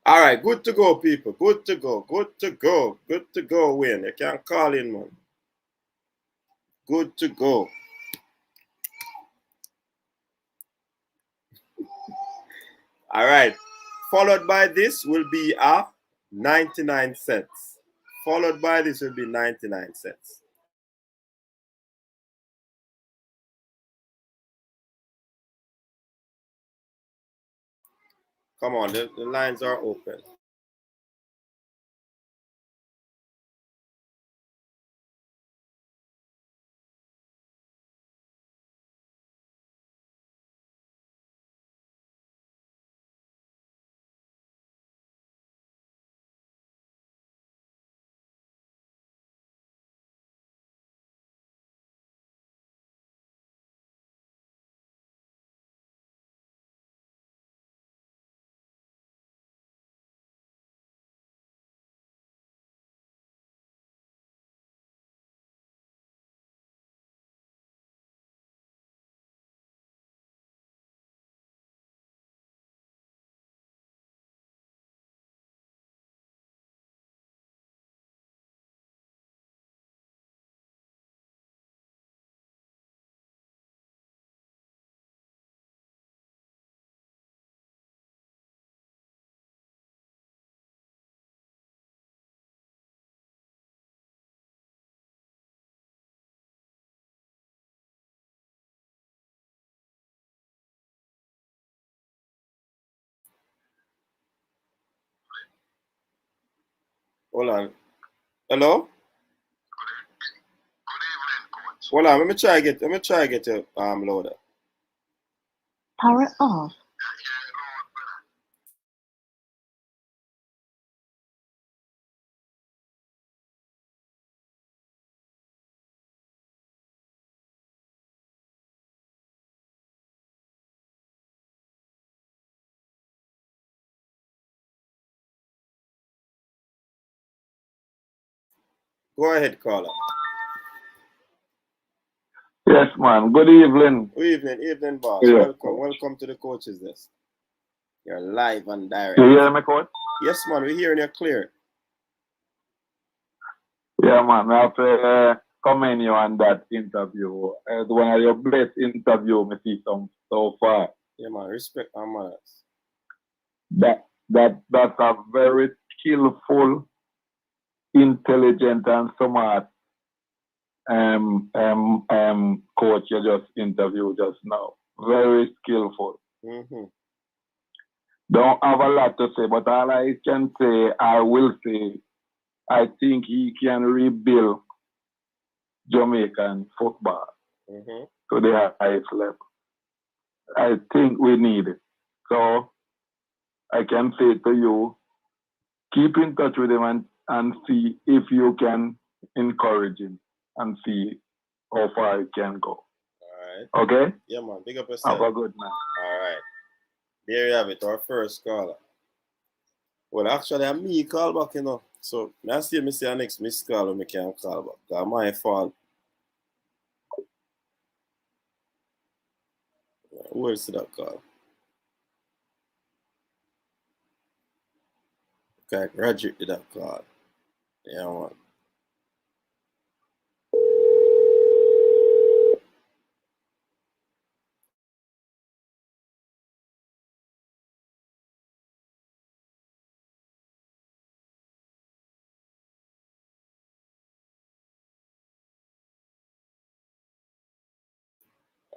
All right, good to go, people. Good to go. Good to go. Good to go, Wayne. You can call in, man. Good to go. All right. Followed by this will be 99 cents. Followed by this will be 99 cents. Come on, the lines are open. Hold on. Hello? Hold on, let me try get your loader. Power off. Go ahead, caller. Yes, man. Good evening. Good evening, boss. Yeah. Welcome to the coach's desk. You're live and direct. You hear me, coach? Yes, man. We're hearing you clear. Yeah, man. I have to commend you on that interview. It's one of your best interviews I see so far. Yeah, man. Respect our manners. That's a very skillful, intelligent, and smart coach you just interviewed just now. Very skillful. Mm-hmm. Don't have a lot to say, but all I can say, I will say, I think he can rebuild Jamaican football to the highest level. I think we need it. So I can say to you, keep in touch with him and see if you can encourage him and see how far he can go. All right. Okay? Yeah, man. Big up yourself. Have a good night. All right. There you have it, our first caller. Well, actually, I'm me call back, So, I see me say our next missed call when I can call back. That's my fault. Where's that call? Okay, graduate did that call. Yeah, man.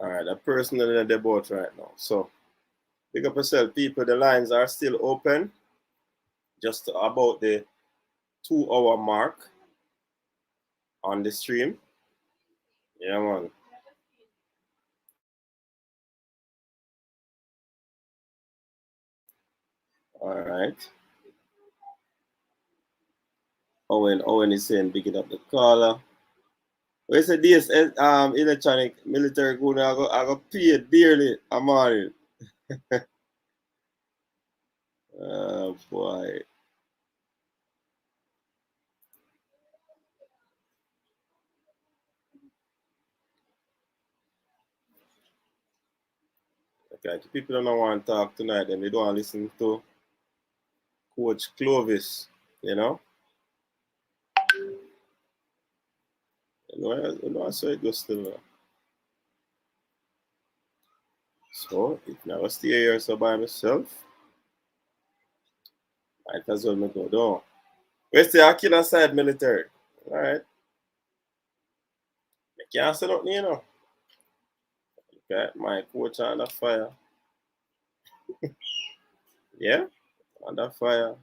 All right, that person in the boat right now. So, big up yourself, people. The lines are still open. Just about the 2-hour mark on the stream. Yeah, man. All right. Owen is saying, picking up the caller. Where's the DS electronic military good? I go pay it dearly. I'm on it. Oh boy. Okay, the people don't want to talk tonight, and they don't want to listen to Coach Clovis, you know? I saw it goes still. So, if I was stay here so by myself, might as well go down. Where's the Akila side military? All right. I can't say nothing, you know. Okay, my coach under fire. Yeah, under fire.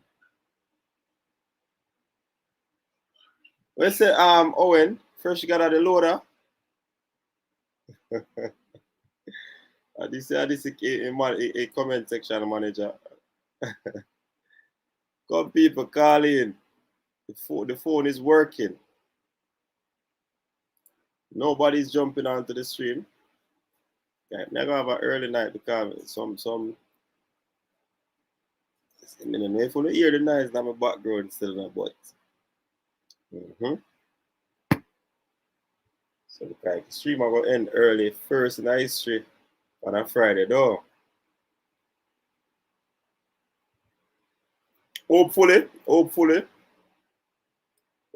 Where's the Owen? First you got out the loader. This is a comment section manager. Come people call in. The phone is working. Nobody's jumping onto the stream. Okay, I'm gonna have an early night because some I mean, if you hear the noise in my background instead of my butt. So the stream will end early first in history on a Friday though. Hopefully, we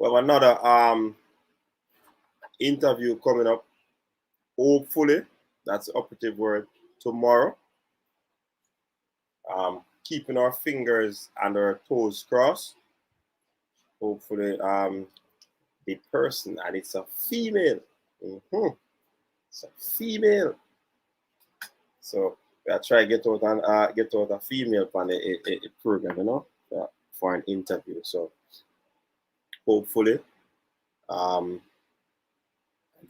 have another interview coming up. Hopefully, that's the operative word, tomorrow. Keeping our fingers and our toes crossed. Hopefully, the person, and it's a female. It's a female. So I try to get out a female on a program, you know, for an interview. So hopefully,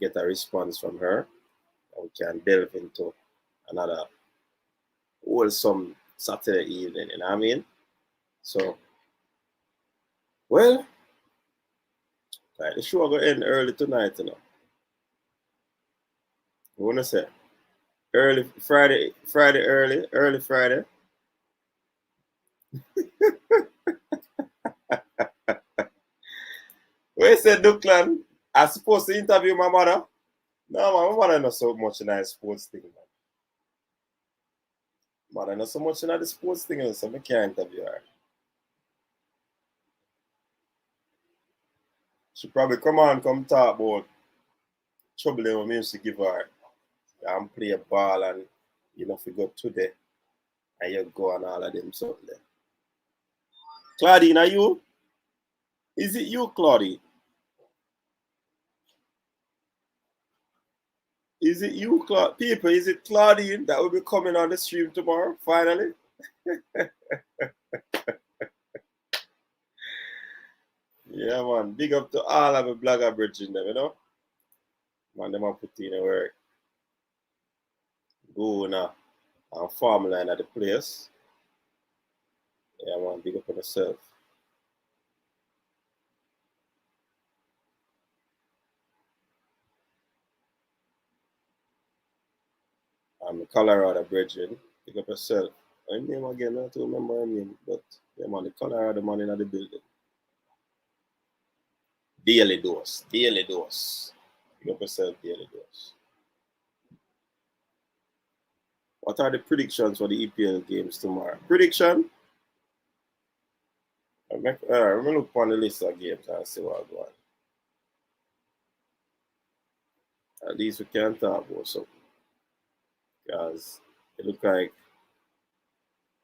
get a response from her, and we can delve into another wholesome Saturday evening. You know what I mean? So, well, right, the show will end early tonight, you know. I want to say early Friday early Friday. Where said Duckland? I supposed to interview my mother. No, man, my mother not so much in that sports thing, man. Mother not so much in the sports thing, so I can't interview her. She probably come talk about trouble in music give her and play a ball and you know if you go today and you go and all of them something. Claudine, are you? Is it you, Claudine? Is it you, people? Is it Claudine that will be coming on the stream tomorrow, finally? Yeah, man. Big up to all of the blogger bridging them, you know? Man, them are putting in the work. Go now and farmland at the place. Yeah, man. Big up on yourself. I'm Colorado bridging. Big up yourself. I name again, I don't remember her name, but yeah, man, the Colorado man in the building. Daily dose. Big up yourself, daily dose. What are the predictions for the EPL games tomorrow? Prediction? I'm going to look on the list of games and see what I want. At least we can talk about something. Because it looks like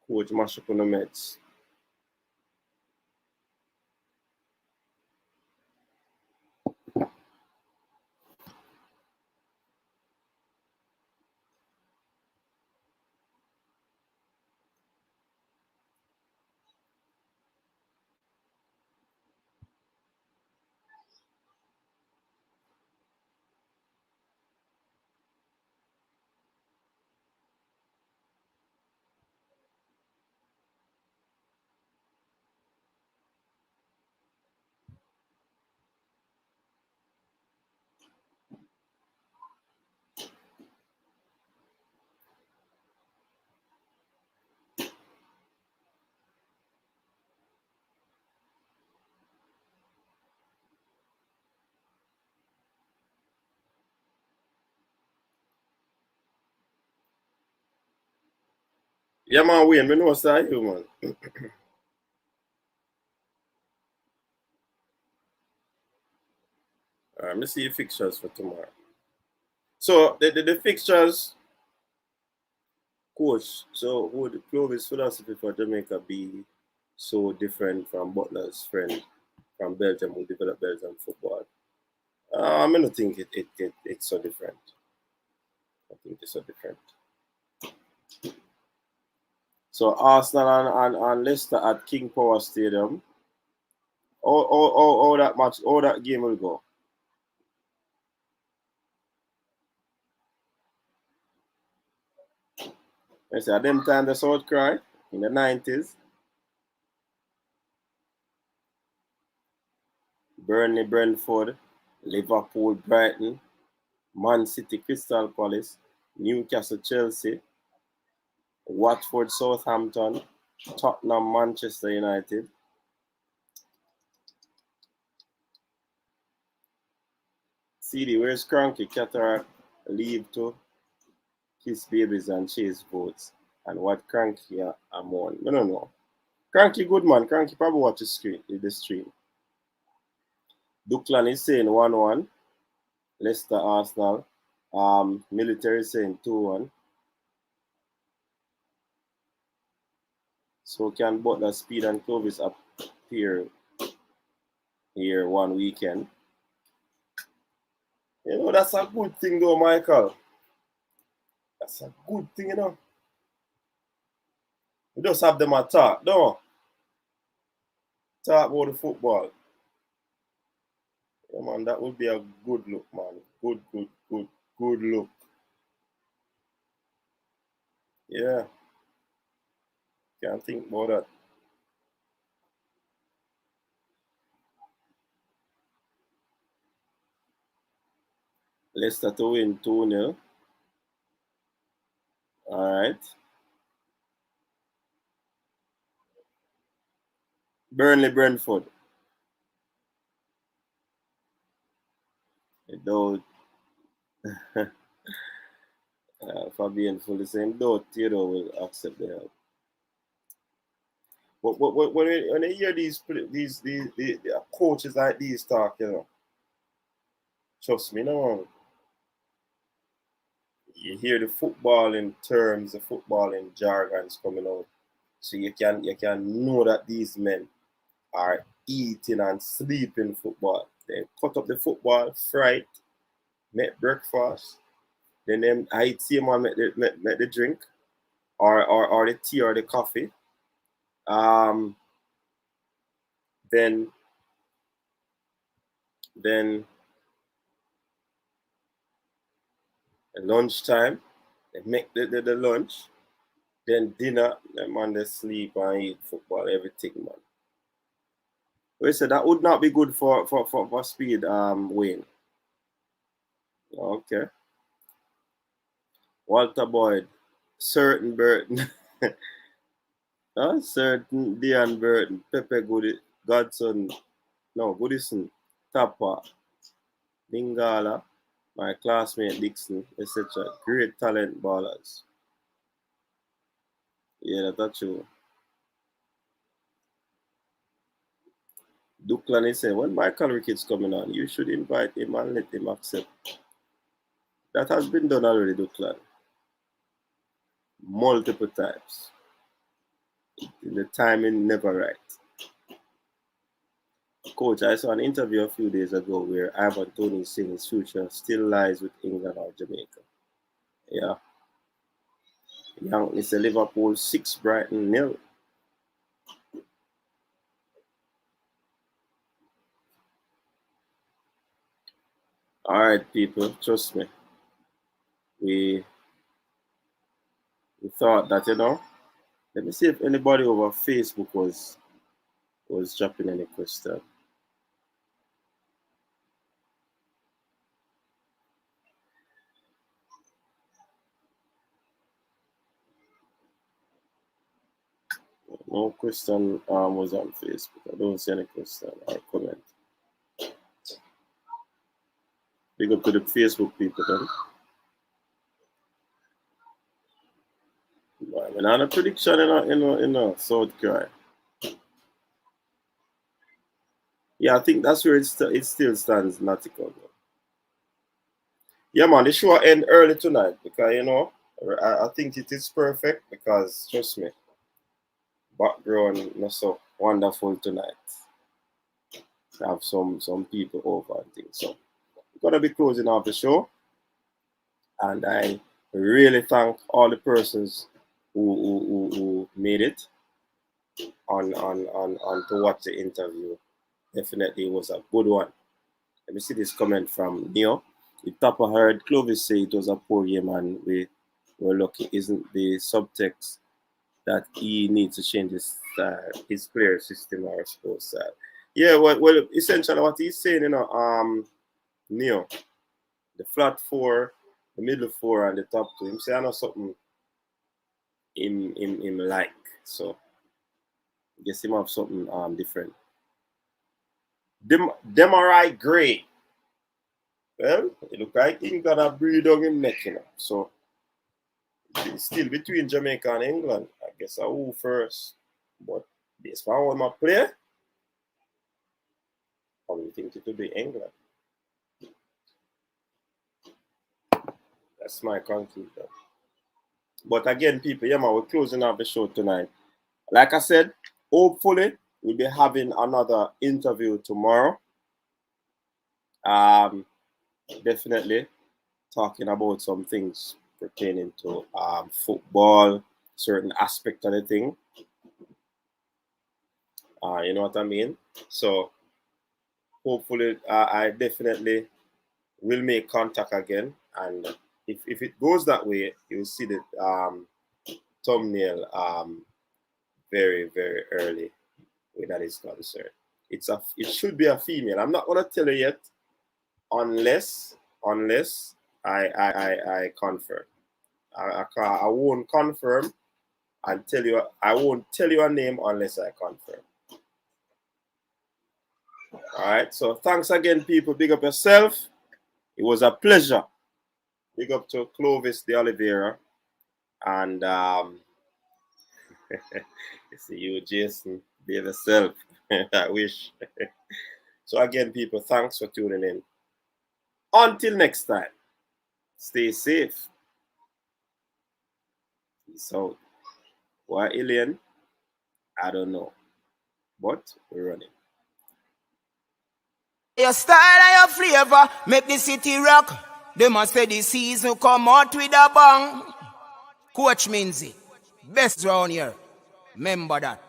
Coach mash up on the Mets. Yeah, man, Wayne, I know what's that you, man. All right, let me see the fixtures for tomorrow. So, the fixtures, Coach, so would Clovis' philosophy for Jamaica be so different from Butler's friend from Belgium who developed Belgian football? I don't think it's so different. I think it's so different. So Arsenal and Leicester at King Power Stadium. All that match, all that game will go. I say at them time the South cry in the 90s. Burnley, Brentford, Liverpool, Brighton, Man City, Crystal Palace, Newcastle, Chelsea, Watford, Southampton, Tottenham, Manchester United. CD, where's Cranky? Cataract, leave to kiss babies and chase votes. And what Cranky are on? I don't know. Cranky good man. Cranky probably watch the stream. Duckland is saying 1-1. Leicester, Arsenal. Military saying 2-1. So can Butler, Speed, and Clovis appear here one weekend? You know, that's a good thing though, Michael. That's a good thing, you know. We just have them talk, don't we? Talk about the football. Yeah, man, that would be a good look, man. Good look. Yeah. Can't think about that. Leicester to win 2-0. All right. Burnley, Brentford. Though, Fabian fully saying, though Theodore will accept the help. But when you hear these coaches like these talk, you know, trust me, no, you hear the footballing terms, the footballing jargons coming out, so you can know that these men are eating and sleeping football. They cut up the football, fry it, make breakfast, then them I see man make the drink, or the tea or the coffee. Then lunchtime, they make the lunch. Then dinner, the man they sleep and eat football, everything, man. We said that would not be good for Speed, Wayne. Okay. Walter Boyd, certain Burton, certain Dion Burton, Pepe Godson, no, Goodison, Tapa, Lingala, my classmate Dixon, etc. Great talent ballers. Yeah, that's true. Duklan is saying, when Michael Ricketts coming on, you should invite him and let him accept. That has been done already, Duklan. Multiple times. The timing never right. Coach, I saw an interview a few days ago where Ivan Toney is saying his future still lies with England or Jamaica. Yeah. Young is a Liverpool 6, Brighton 0. All right, people, trust me. We thought that, let me see if anybody over Facebook was dropping any question. No question was on Facebook. I don't see any question or comment. Big up to the Facebook people then. We're not a prediction in a South Korea. Yeah, I think that's where it still stands, Natico. Yeah, man, the show end early tonight because, I think it is perfect because, trust me, background not so wonderful tonight. Have some people over and things. So we're gonna be closing off the show. And I really thank all the persons who made it on to watch the interview. Definitely was a good one. Let me see this comment from Neo. The top I heard Clovis say it was a poor game and we were lucky. Isn't the subtext that he needs to change his player system or sports style? Yeah, well, essentially what he's saying, Neo, the flat four, the middle four, and the top two. Him say I know something him like. So I guess him have something different. Demarai Gray. Well, it look like he got a breed on him neck, So it's still between Jamaica and England. I guess I who first. But based on my play, I would think it would be England. That's my conclusion. But again, people, yeah, man, we're closing out the show tonight. Like I said, hopefully we'll be having another interview tomorrow. Definitely talking about some things pertaining to football, certain aspect of the thing. You know what I mean? So hopefully I definitely will make contact again. And if it goes that way, you'll see the thumbnail very, very early where that is concerned. It should be a female. I'm not gonna tell you yet unless I confirm. I won't confirm and tell you. I won't tell you a name unless I confirm. All right. So thanks again, people. Big up yourself. It was a pleasure. Big up to Clovis, the Oliviera, and see you, Jason. Be yourself. I wish. So again, people, thanks for tuning in. Until next time, stay safe. So, why alien? I don't know, but we're running. Your style and your flavor make the city rock. They must say the season come out with a bang. Coach Minzy, best round here. Remember that.